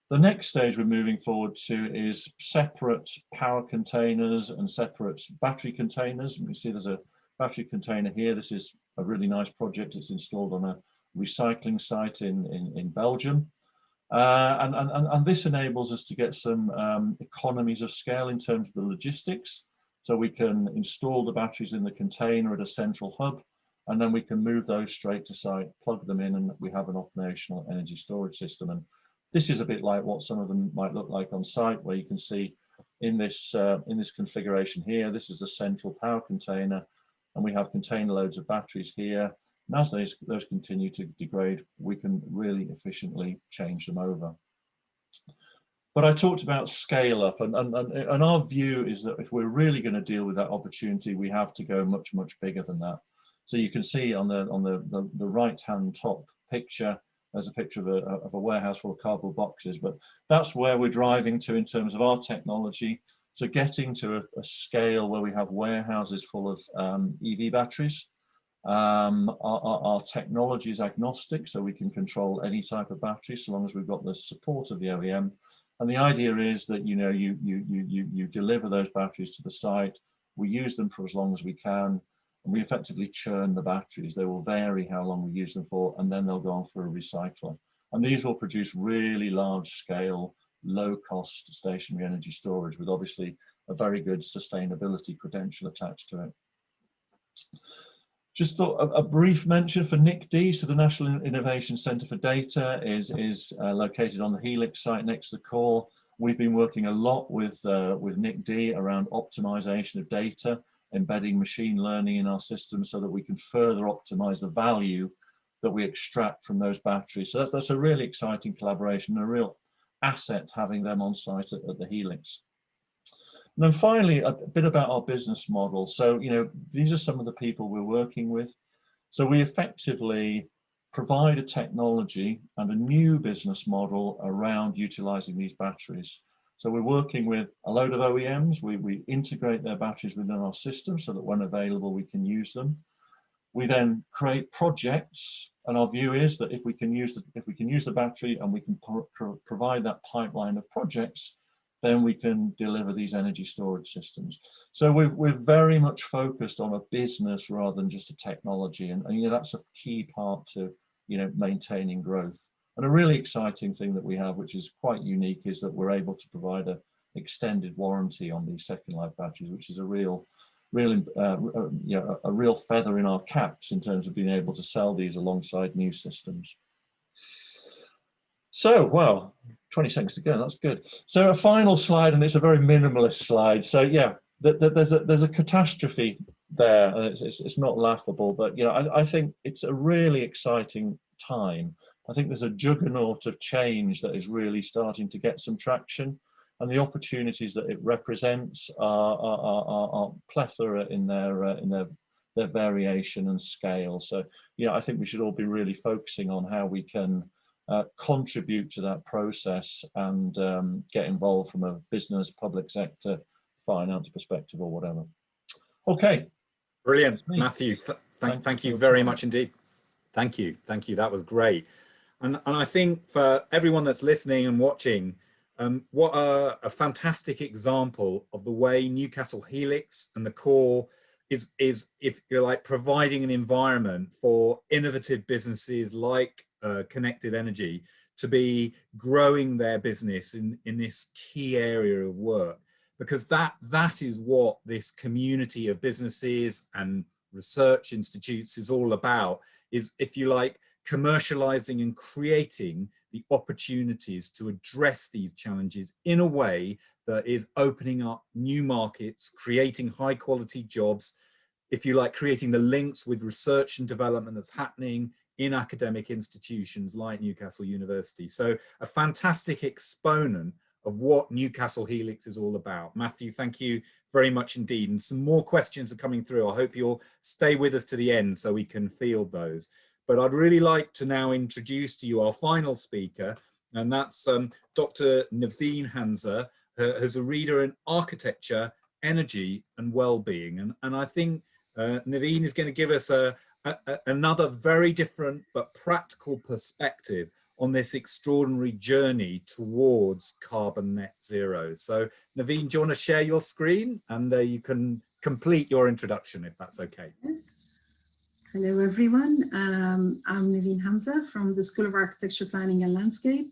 The next stage we're moving forward to is separate power containers and separate battery containers. You can see there's a battery container here. This is a really nice project. It's installed on a recycling site in Belgium. And this enables us to get some economies of scale in terms of the logistics. So we can install the batteries in the container at a central hub, and then we can move those straight to site, plug them in, and we have an operational energy storage system. And this is a bit like what some of them might look like on site, where you can see in this configuration here, this is the central power container, and we have container loads of batteries here. And as those continue to degrade, we can really efficiently change them over. But I talked about scale up, and our view is that if we're really going to deal with that opportunity, we have to go much, much bigger than that. So you can see on the right-hand top picture, there's a picture of a warehouse full of cardboard boxes, but that's where we're driving to in terms of our technology. So getting to a scale where we have warehouses full of EV batteries. Our technology is agnostic, so we can control any type of battery so long as we've got the support of the OEM. And the idea is that you deliver those batteries to the site, we use them for as long as we can, and we effectively churn the batteries. They will vary how long we use them for, and then they'll go on for a recycler. And these will produce really large scale, low cost stationary energy storage with obviously a very good sustainability credential attached to it. Just thought a brief mention for NICD. So the National Innovation Centre for Data is located on the Helix site next to the core. We've been working a lot with NICD around optimization of data, embedding machine learning in our system so that we can further optimize the value that we extract from those batteries. So that's a really exciting collaboration, a real asset having them on site at the Helix. And then finally, a bit about our business model. So, these are some of the people we're working with. So we effectively provide a technology and a new business model around utilizing these batteries. So we're working with a load of OEMs. We integrate their batteries within our system so that when available, we can use them. We then create projects, and our view is that if we can use the battery and we can provide that pipeline of projects, then we can deliver these energy storage systems. So we're very much focused on a business rather than just a technology, and that's a key part to maintaining growth. And a really exciting thing that we have, which is quite unique, is that we're able to provide an extended warranty on these second life batteries, which is a real feather in our caps in terms of being able to sell these alongside new systems. So, well, 20 seconds to go, that's good. So a final slide, and it's a very minimalist slide. So yeah, there's a catastrophe there, and it's not laughable, but you know, I think it's a really exciting time. I think there's a juggernaut of change that is really starting to get some traction, and the opportunities that it represents are plethora in their variation and scale. So, you know, I think we should all be really focusing on how we can contribute to that process and get involved from a business, public sector, finance perspective, or whatever. Okay. Brilliant, Matthew. Thank you very much indeed. Thank you. That was great. And I think for everyone that's listening and watching, what a fantastic example of the way Newcastle Helix and the core is, if you're like, providing an environment for innovative businesses like Connected Energy to be growing their business in this key area of work. Because that is what this community of businesses and research institutes is all about, is, if you like, commercializing and creating the opportunities to address these challenges in a way that is opening up new markets, creating high quality jobs, if you like, creating the links with research and development that's happening in academic institutions like Newcastle University. So a fantastic exponent of what Newcastle Helix is all about. Matthew, thank you very much indeed. And some more questions are coming through. I hope you'll stay with us to the end so we can field those. But I'd really like to now introduce to you our final speaker, and that's Dr. Neveen Hamza, who's a reader in architecture, energy and well-being. And I think Neveen is going to give us another very different but practical perspective on this extraordinary journey towards carbon net zero. So Neveen, do you want to share your screen, and you can complete your introduction if that's okay? Yes. Hello everyone, I'm Neveen Hamza from the School of Architecture, Planning and Landscape,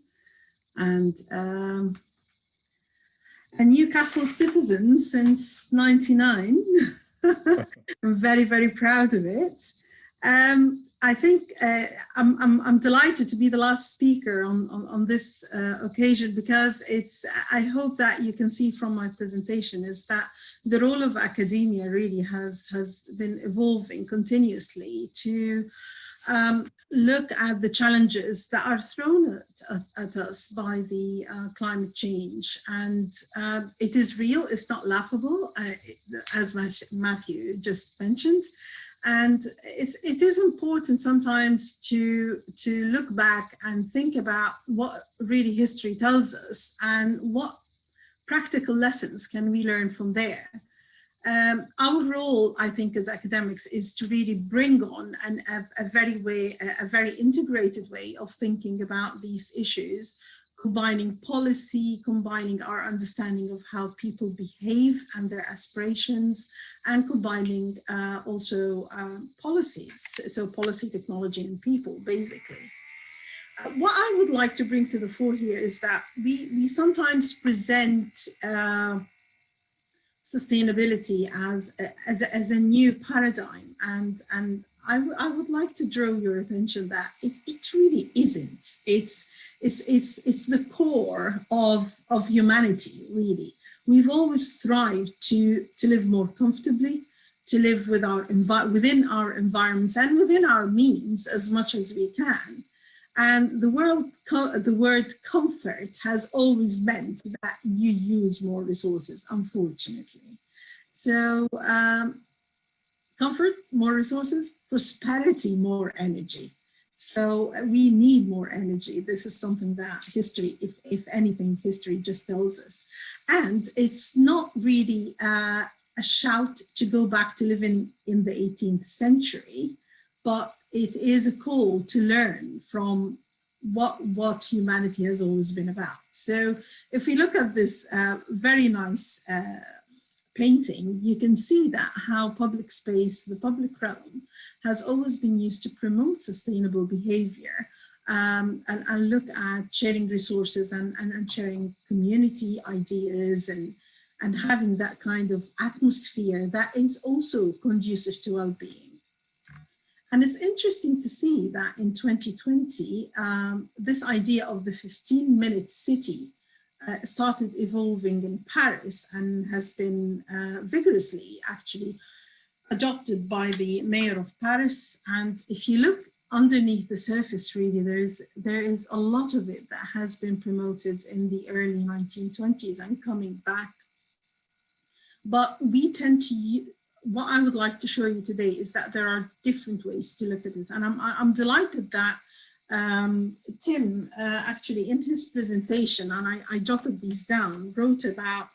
and a Newcastle citizen since '99. I'm very, very proud of it. I think I'm delighted to be the last speaker on this occasion, because I hope that you can see from my presentation is that the role of academia really has been evolving continuously to look at the challenges that are thrown at us by the climate change. And it is real, it's not laughable, as Matthew just mentioned. And it is important sometimes to look back and think about what really history tells us and what practical lessons can we learn from there. Our role, I think, as academics is to really bring on a very integrated way of thinking about these issues, combining policy, combining our understanding of how people behave and their aspirations, and combining also policies, so policy, technology, and people, basically. What I would like to bring to the fore here is that we sometimes present sustainability as a new paradigm, and I would like to draw your attention that it really isn't. It's the core of humanity, really. We've always thrived to live more comfortably, to live with within our environments and within our means as much as we can. And the word comfort has always meant that you use more resources, unfortunately. So comfort, more resources; prosperity, more energy. So we need more energy. This is something that history, if anything, history just tells us. And it's not really a shout to go back to living in the 18th century, but it is a call to learn from what humanity has always been about. So if we look at this very nice painting, you can see that how public space, the public realm, has always been used to promote sustainable behavior and look at sharing resources and sharing community ideas and having that kind of atmosphere that is also conducive to well-being. And it's interesting to see that in 2020, this idea of the 15-minute city started evolving in Paris and has been vigorously actually adopted by the mayor of Paris. And if you look underneath the surface, really, there is a lot of it that has been promoted in the early 1920s and coming back. But we tend to, what I would like to show you today is that there are different ways to look at it. And I'm delighted that Tim actually in his presentation, and I jotted these down, wrote about,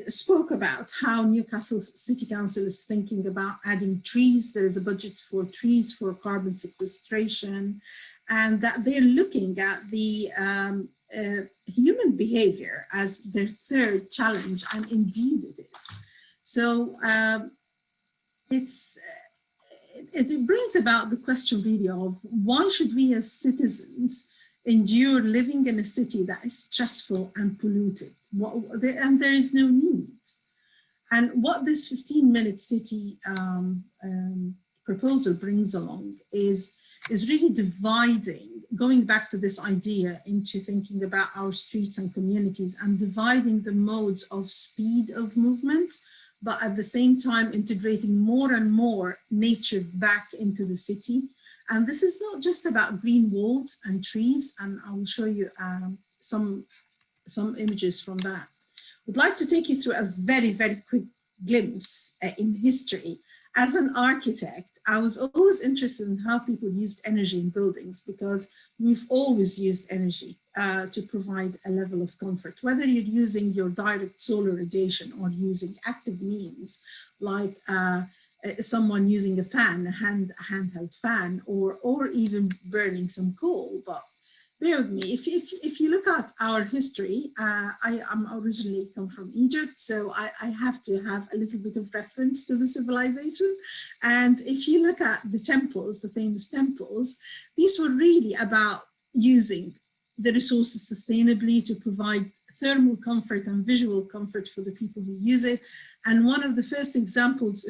spoke about how Newcastle City Council is thinking about adding trees. There is a budget for trees for carbon sequestration, and that they're looking at the human behavior as their third challenge, and indeed it is. So it brings about the question really of why should we as citizens endure living in a city that is stressful and polluted, and there is no need. And what this 15-minute city proposal brings along is really dividing, going back to this idea into thinking about our streets and communities and dividing the modes of speed of movement, but at the same time integrating more and more nature back into the city. And this is not just about green walls and trees, and I will show you some images from that. I'd like to take you through a very, very quick glimpse in history. As an architect, I was always interested in how people used energy in buildings, because we've always used energy to provide a level of comfort, whether you're using your direct solar radiation or using active means like someone using a fan, a handheld fan, or even burning some coal. But bear with me, if you look at our history, I'm originally come from Egypt, so I have to have a little bit of reference to the civilization. And if you look at the temples, the famous temples, these were really about using the resources sustainably to provide thermal comfort and visual comfort for the people who use it. And one of the first examples,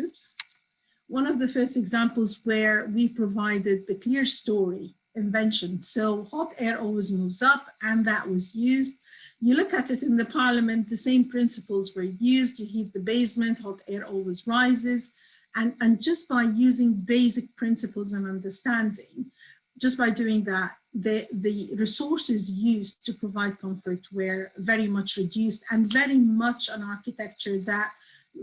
where we provided the clear story invention. So hot air always moves up, and that was used. You look at it in the parliament, the same principles were used. You heat the basement, hot air always rises. And just by using basic principles and understanding, just by doing that, the resources used to provide comfort were very much reduced, and very much an architecture that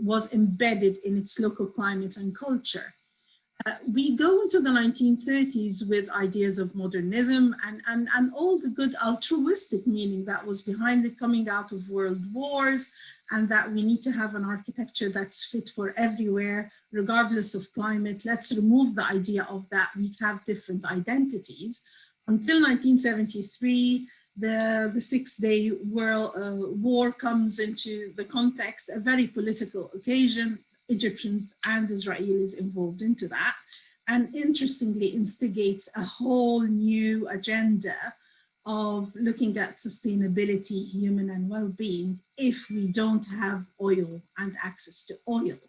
was embedded in its local climate and culture. We go into the 1930s with ideas of modernism and all the good altruistic meaning that was behind it, coming out of world wars, and that we need to have an architecture that's fit for everywhere, regardless of climate. Let's remove the idea of that we have different identities. Until 1973, the Six-Day War comes into the context, a very political occasion. Egyptians and Israelis involved into that, and interestingly instigates a whole new agenda of looking at sustainability, human and well-being, if we don't have oil and access to oil.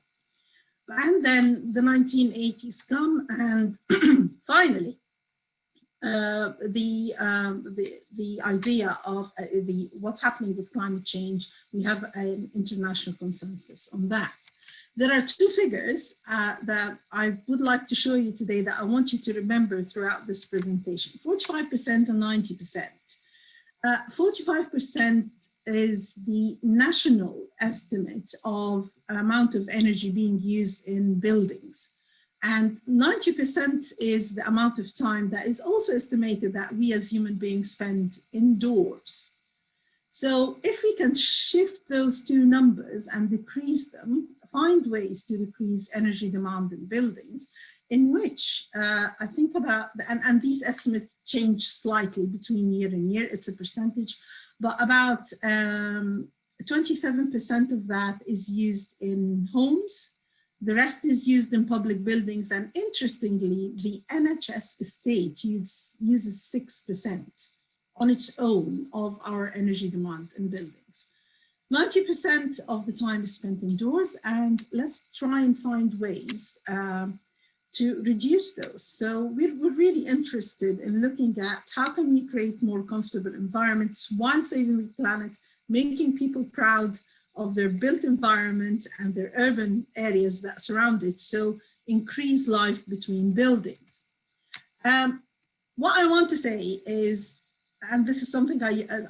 And then the 1980s come, and finally the idea of what's happening with climate change, we have an international consensus on that. There are two figures that I would like to show you today that I want you to remember throughout this presentation, 45% and 90%. 45% is the national estimate of amount of energy being used in buildings. And 90% is the amount of time that is also estimated that we as human beings spend indoors. So if we can shift those two numbers and decrease them, find ways to decrease energy demand in buildings, in which I think about, and these estimates change slightly between year and year, it's a percentage, but about 27% of that is used in homes, the rest is used in public buildings, and interestingly, the NHS estate uses 6% on its own of our energy demand in buildings. 90% of the time is spent indoors, and let's try and find ways to reduce those. So we're really interested in looking at how can we create more comfortable environments while saving the planet, making people proud of their built environment and their urban areas that surround it. So increase life between buildings. What I want to say is, and this is something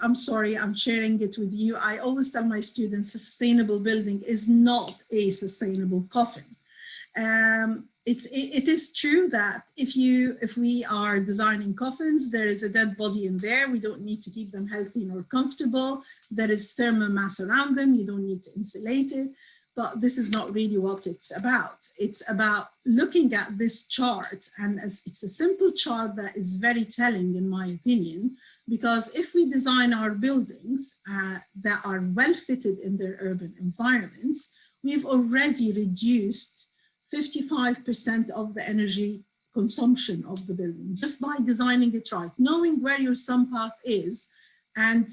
I'm sorry, I'm sharing it with you. I always tell my students, a sustainable building is not a sustainable coffin. It is true that if we are designing coffins, there is a dead body in there. We don't need to keep them healthy nor comfortable. There is thermal mass around them. You don't need to insulate it. But this is not really what it's about. It's about looking at this chart, and it's a simple chart that is very telling, in my opinion, because if we design our buildings that are well fitted in their urban environments, we've already reduced 55% of the energy consumption of the building just by designing it right, knowing where your sun path is and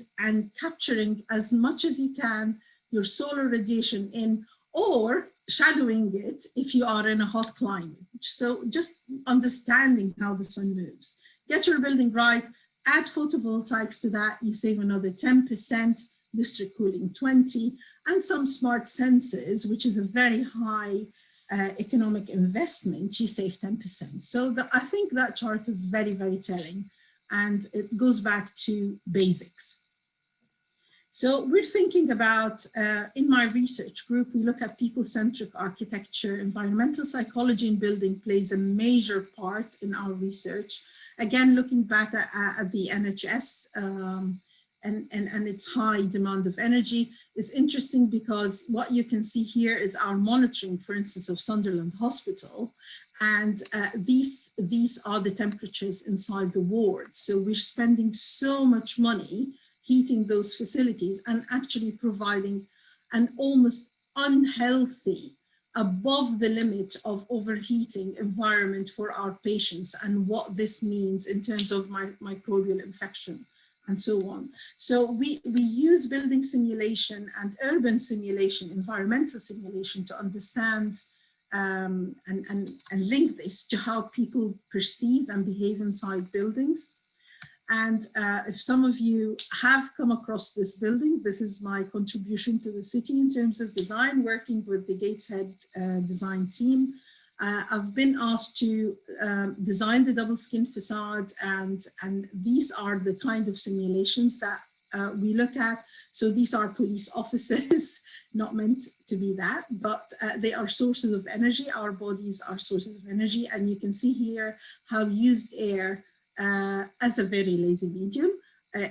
capturing as much as you can your solar radiation in, or shadowing it if you are in a hot climate. So just understanding how the sun moves. Get your building right, add photovoltaics to that, you save another 10%, district cooling 20%, and some smart sensors, which is a very high economic investment, you save 10%. So I think that chart is very, very telling, and it goes back to basics. So we're thinking about, in my research group, we look at people-centric architecture. Environmental psychology in building plays a major part in our research. Again, looking back at the NHS and its high demand of energy is interesting, because what you can see here is our monitoring, for instance, of Sunderland Hospital. And these are the temperatures inside the ward. So we're spending so much money heating those facilities and actually providing an almost unhealthy, above the limit of overheating environment for our patients, and what this means in terms of microbial infection and so on. So we use building simulation and urban simulation, environmental simulation, to understand and link this to how people perceive and behave inside buildings. And if some of you have come across this building, this is my contribution to the city in terms of design, working with the Gateshead design team. I've been asked to design the double skin facade, and these are the kind of simulations that we look at. So these are police officers, not meant to be that, but they are sources of energy. Our bodies are sources of energy, and you can see here how used air as a very lazy medium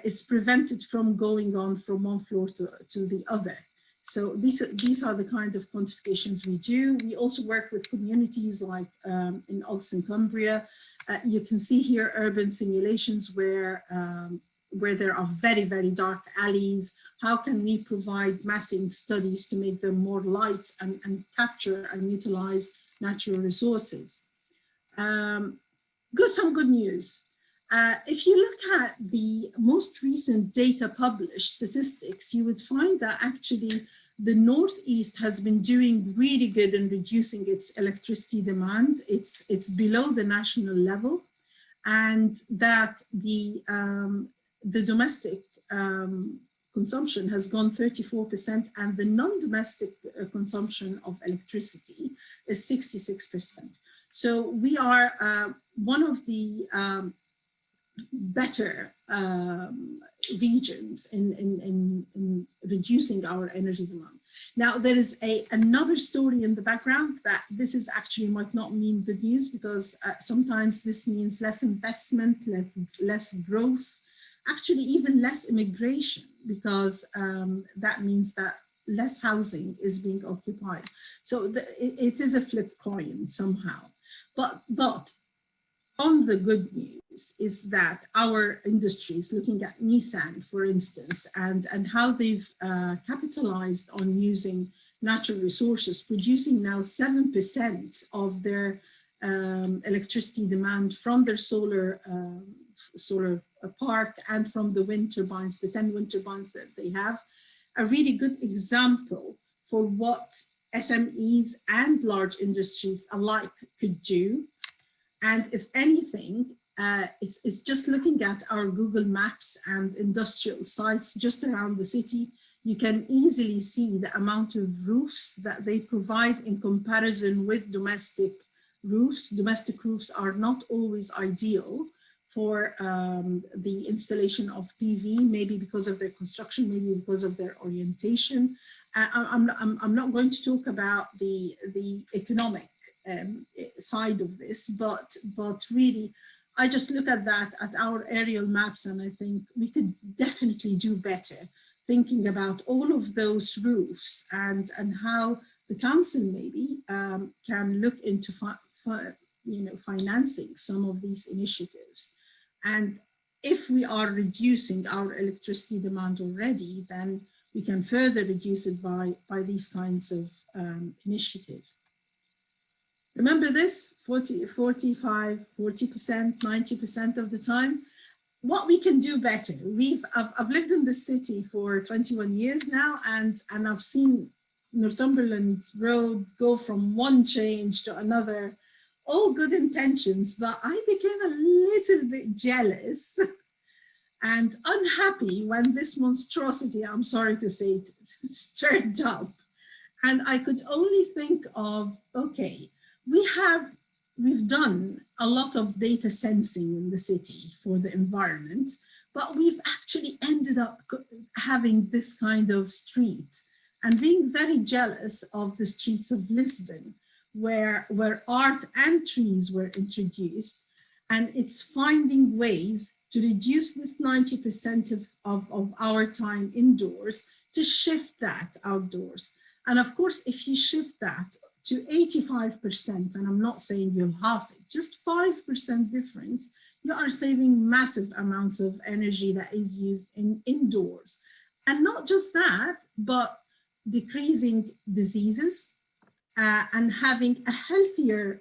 is prevented from going on from one floor to the other. So these are the kind of quantifications we do. We also work with communities like in Ulster, Cumbria. You can see here urban simulations where there are very, very dark alleys. How can we provide massing studies to make them more light and capture and utilize natural resources? Some good news. If you look at the most recent data published statistics, you would find that actually the Northeast has been doing really good in reducing its electricity demand. It's below the national level, and that the domestic consumption has gone 34%, and the non-domestic consumption of electricity is 66%. So we are one of the better regions in reducing our energy demand. Now, there is another story in the background that this is actually might not mean good news, because sometimes this means less investment, less growth, actually even less immigration, because that means that less housing is being occupied. So it is a flip coin somehow. But on the good news is that our industries, looking at Nissan, for instance, and how they've capitalized on using natural resources, producing now 7% of their electricity demand from their solar park and from the wind turbines, the 10 wind turbines that they have. A really good example for what SMEs and large industries alike could do. And if anything, it's just looking at our Google Maps and industrial sites just around the city, you can easily see the amount of roofs that they provide in comparison with domestic roofs. Domestic roofs are not always ideal for the installation of PV, maybe because of their construction, maybe because of their orientation. I'm not going to talk about the economic side of this, but really, I just look at that, at our aerial maps, and I think we could definitely do better thinking about all of those roofs and how the council maybe can look into financing some of these initiatives. And if we are reducing our electricity demand already, then we can further reduce it by these kinds of initiatives. Remember this, 45, 40%, 90% of the time. What we can do better. I've lived in this city for 21 years now, and I've seen Northumberland Road go from one change to another, all good intentions, but I became a little bit jealous and unhappy when this monstrosity, I'm sorry to say, it turned up. And I could only think of, okay, we've done a lot of data sensing in the city for the environment, but we've actually ended up having this kind of street and being very jealous of the streets of Lisbon, where art and trees were introduced, and it's finding ways to reduce this 90% of our time indoors, to shift that outdoors. And of course, if you shift that to 85%, and I'm not saying you'll halve it, just 5% difference, you are saving massive amounts of energy that is used indoors. And not just that, but decreasing diseases and having a healthier,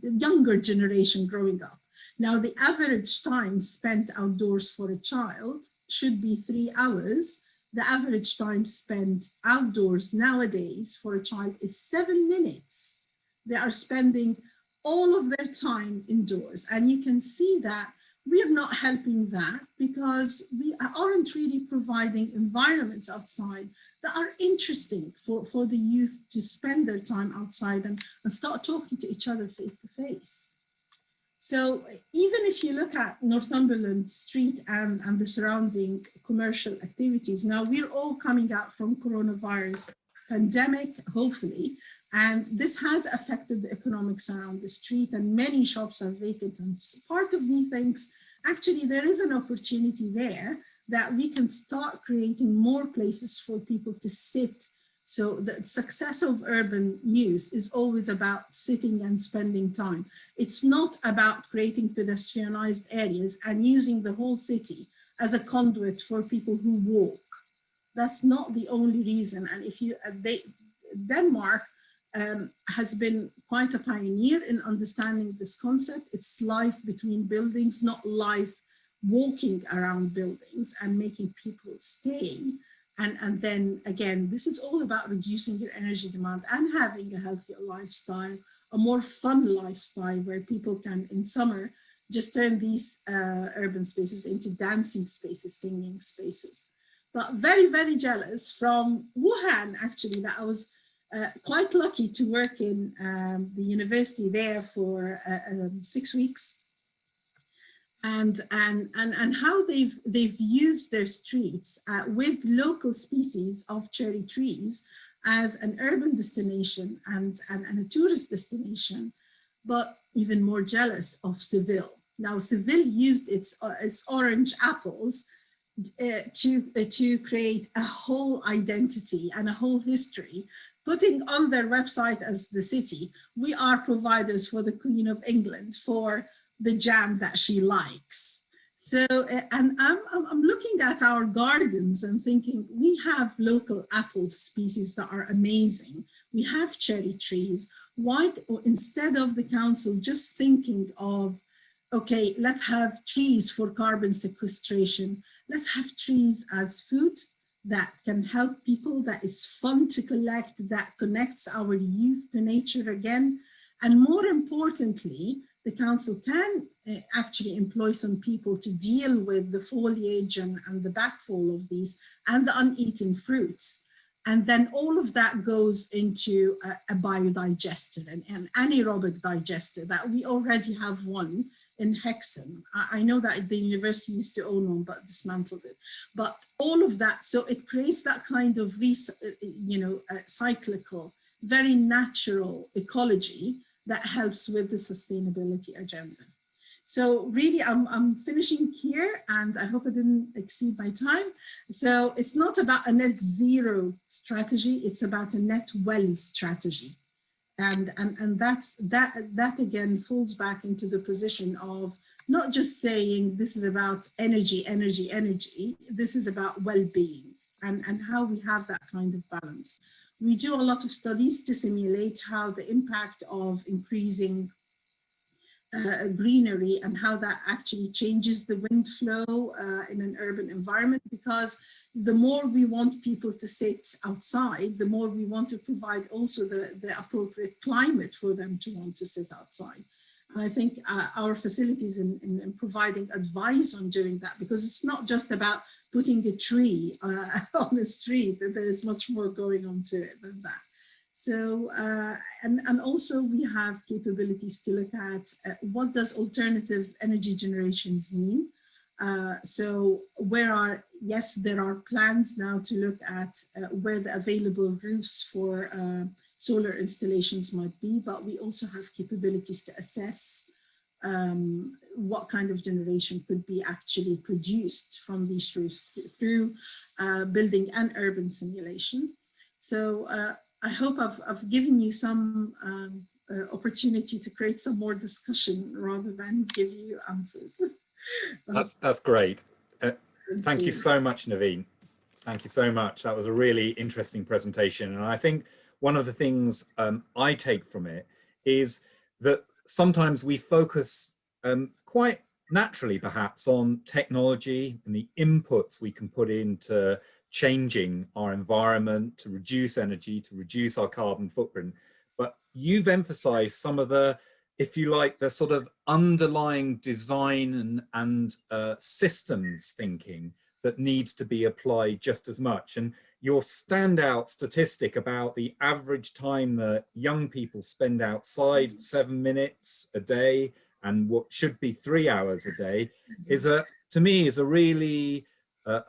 younger generation growing up. Now, the average time spent outdoors for a child should be 3 hours. The average time spent outdoors nowadays for a child is 7 minutes. They are spending all of their time indoors. And you can see that we're not helping that because we aren't really providing environments outside that are interesting for the youth to spend their time outside and start talking to each other face to face. So even if you look at Northumberland Street and the surrounding commercial activities, now we're all coming out from coronavirus pandemic, hopefully, and this has affected the economics around the street and many shops are vacant. And part of me thinks, actually, there is an opportunity there that we can start creating more places for people to sit. So the success of urban use is always about sitting and spending time. It's not about creating pedestrianized areas and using the whole city as a conduit for people who walk. That's not the only reason. And if you, Denmark has been quite a pioneer in understanding this concept. It's life between buildings, not life walking around buildings and making people stay. And then again, this is all about reducing your energy demand and having a healthier lifestyle, a more fun lifestyle where people can, in summer, just turn these urban spaces into dancing spaces, singing spaces. But very, very jealous from Wuhan, actually, that I was quite lucky to work in the university there for 6 weeks. And how they've used their streets with local species of cherry trees as an urban destination and a tourist destination, but even more jealous of Seville. Now, Seville used its orange apples to create a whole identity and a whole history, putting on their website as the city, we are providers for the Queen of England for the jam that she likes. So, and I'm looking at our gardens and thinking, we have local apple species that are amazing. We have cherry trees. Why, instead of the council just thinking of, okay, let's have trees for carbon sequestration. Let's have trees as food that can help people, that is fun to collect, that connects our youth to nature again. And more importantly, the council can actually employ some people to deal with the foliage and the backfall of these and the uneaten fruits. And then all of that goes into a biodigester, an anaerobic digester that we already have one in Hexham. I know that the university used to own one, but dismantled it. But all of that, so it creates that kind of, cyclical, very natural ecology that helps with the sustainability agenda. So really, I'm finishing here, and I hope I didn't exceed my time. So it's not about a net zero strategy, it's about a net well strategy. And that again falls back into the position of not just saying this is about energy, this is about well-being and how we have that kind of balance. We do a lot of studies to simulate how the impact of increasing greenery and how that actually changes the wind flow in an urban environment, because the more we want people to sit outside, the more we want to provide also the appropriate climate for them to want to sit outside. And I think our facilities in providing advice on doing that, because it's not just about putting a tree on the street, there is much more going on to it than that. So, and also we have capabilities to look at what does alternative energy generations mean. So yes, there are plans now to look at where the available roofs for solar installations might be, but we also have capabilities to assess what kind of generation could be actually produced from these roofs through building and urban simulation. So I hope I've given you some opportunity to create some more discussion rather than give you answers. That's great. Thank you so much, Neveen. Thank you so much. That was a really interesting presentation. And I think one of the things I take from it is that sometimes we focus quite naturally perhaps on technology and the inputs we can put into changing our environment to reduce energy, to reduce our carbon footprint. But you've emphasized some of the, if you like, the sort of underlying design and systems thinking that needs to be applied just as much. And your standout statistic about the average time that young people spend outside, 7 minutes a day, and what should be 3 hours a day, is to me is a really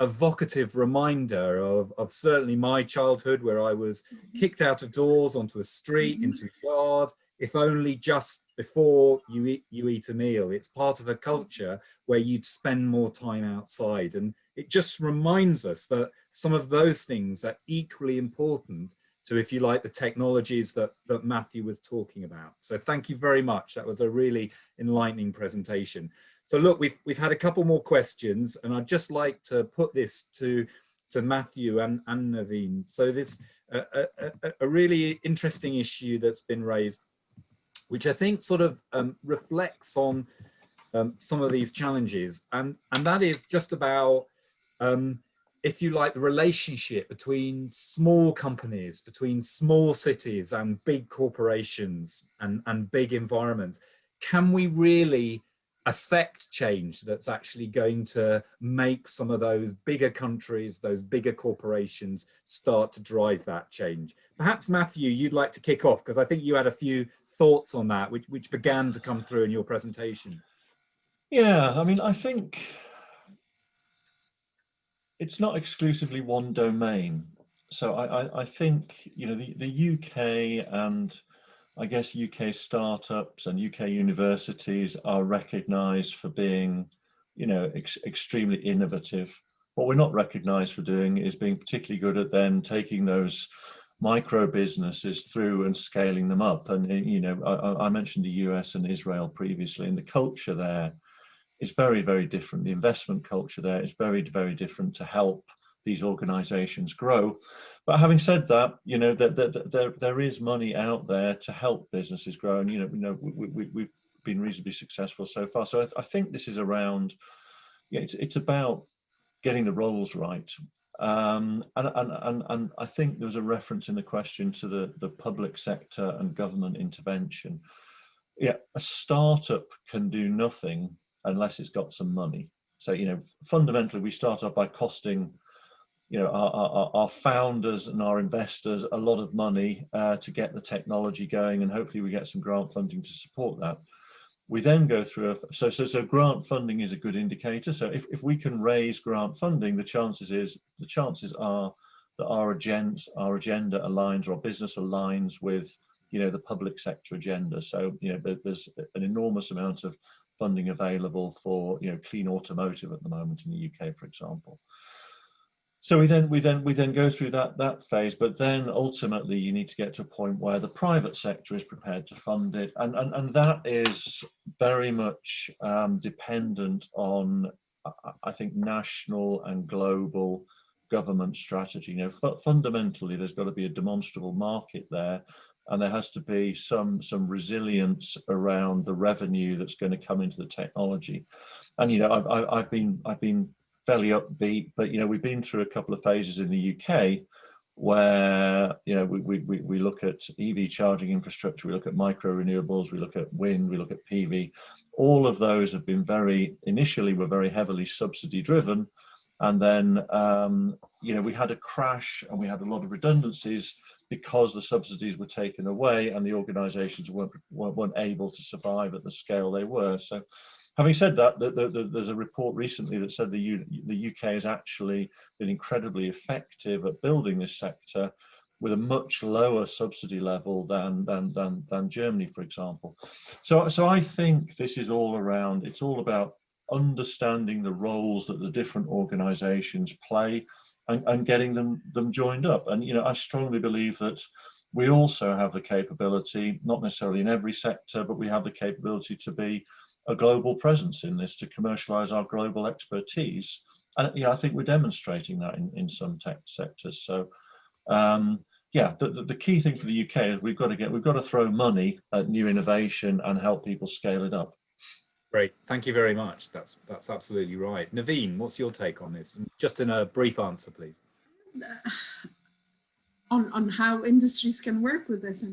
evocative reminder of certainly my childhood, where I was kicked out of doors onto a street, into a yard, if only just before you eat a meal. It's part of a culture where you'd spend more time outside. And it just reminds us that some of those things are equally important to, if you like, the technologies that Matthew was talking about. So thank you very much. That was a really enlightening presentation. So look, we've had a couple more questions, and I'd just like to put this to Matthew and Neveen. So this a really interesting issue that's been raised, which I think sort of reflects on some of these challenges, and that is just about, if you like, the relationship between small companies, between small cities and big corporations and big environments. Can we really affect change that's actually going to make some of those bigger countries, those bigger corporations start to drive that change? Perhaps Matthew, you'd like to kick off, because I think you had a few thoughts on that which began to come through in your presentation. Yeah, I mean, I think it's not exclusively one domain. So I think, you know, the UK and I guess UK startups and UK universities are recognized for being, you know, extremely innovative. What we're not recognized for doing is being particularly good at then taking those micro businesses through and scaling them up. And, you know, I mentioned the US and Israel previously, and the culture there is very, very different. The investment culture there is very, very different to help these organizations grow. But having said that, you know, there is money out there to help businesses grow. And, you know, we've been reasonably successful so far. So I think this is around, yeah, it's about getting the roles right. And I think there was a reference in the question to the public sector and government intervention. yeah, a startup can do nothing unless it's got some money. So, you know, fundamentally, we start off by costing, you know, our founders and our investors a lot of money to get the technology going, and hopefully we get some grant funding to support that. We then go through so grant funding is a good indicator. So if we can raise grant funding, the chances are that our agenda aligns, or our business aligns with, you know, the public sector agenda. So, you know, there's an enormous amount of funding available for, you know, clean automotive at the moment in the UK, for example. So we then go through that phase, but then ultimately you need to get to a point where the private sector is prepared to fund it, and that is very much dependent on, I think, national and global government strategy. You know, fundamentally, there's got to be a demonstrable market there, and there has to be some resilience around the revenue that's going to come into the technology. And, you know, I've been fairly upbeat, but, you know, we've been through a couple of phases in the UK where, you know, we look at EV charging infrastructure, we look at micro renewables, we look at wind, we look at PV. All of those have been initially were very heavily subsidy driven, and then you know, we had a crash and we had a lot of redundancies because the subsidies were taken away and the organisations weren't able to survive at the scale they were. So, having said that, there's a report recently that said the UK has actually been incredibly effective at building this sector with a much lower subsidy level than Germany, for example. So I think this is all around. It's all about understanding the roles that the different organisations play and getting them joined up. And, you know, I strongly believe that we also have the capability, not necessarily in every sector, but we have the capability to be a global presence in this, to commercialize our global expertise. And, yeah, I think we're demonstrating that in some tech sectors. So yeah, the key thing for the UK is we've got to throw money at new innovation and help people scale it up. Great, thank you very much. That's absolutely right. Neveen, what's your take on this? Just in a brief answer, please. On how industries can work with this.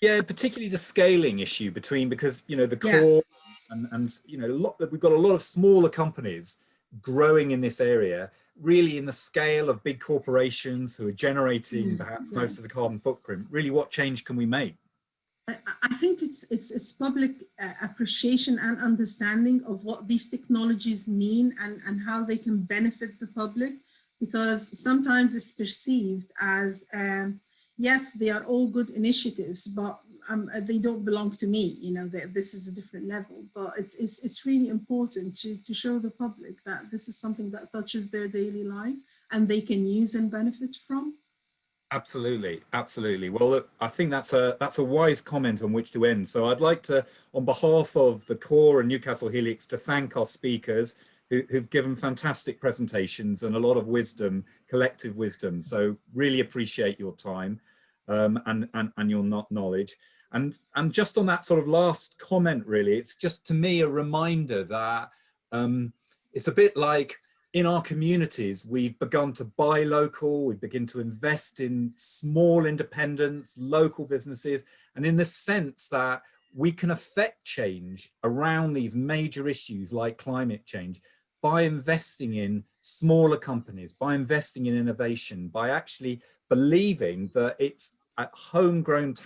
Yeah, particularly the scaling issue because, you know, the core and you know, we've got a lot of smaller companies growing in this area, really in the scale of big corporations who are generating perhaps most of the carbon footprint. Really, what change can we make? I think it's public appreciation and understanding of what these technologies mean and how they can benefit the public, because sometimes it's perceived as, yes, they are all good initiatives, but they don't belong to me. You know, this is a different level. But it's really important to show the public that this is something that touches their daily life and they can use and benefit from. Absolutely, absolutely. Well, look, I think that's a wise comment on which to end. So I'd like to, on behalf of the core and Newcastle Helix, to thank our speakers who've given fantastic presentations and a lot of wisdom, collective wisdom. So really appreciate your time and your knowledge. And just on that sort of last comment, really, it's just to me a reminder that it's a bit like, in our communities, we've begun to buy local, we begin to invest in small independents, local businesses, and in the sense that we can affect change around these major issues like climate change by investing in smaller companies, by investing in innovation, by actually believing that it's homegrown talent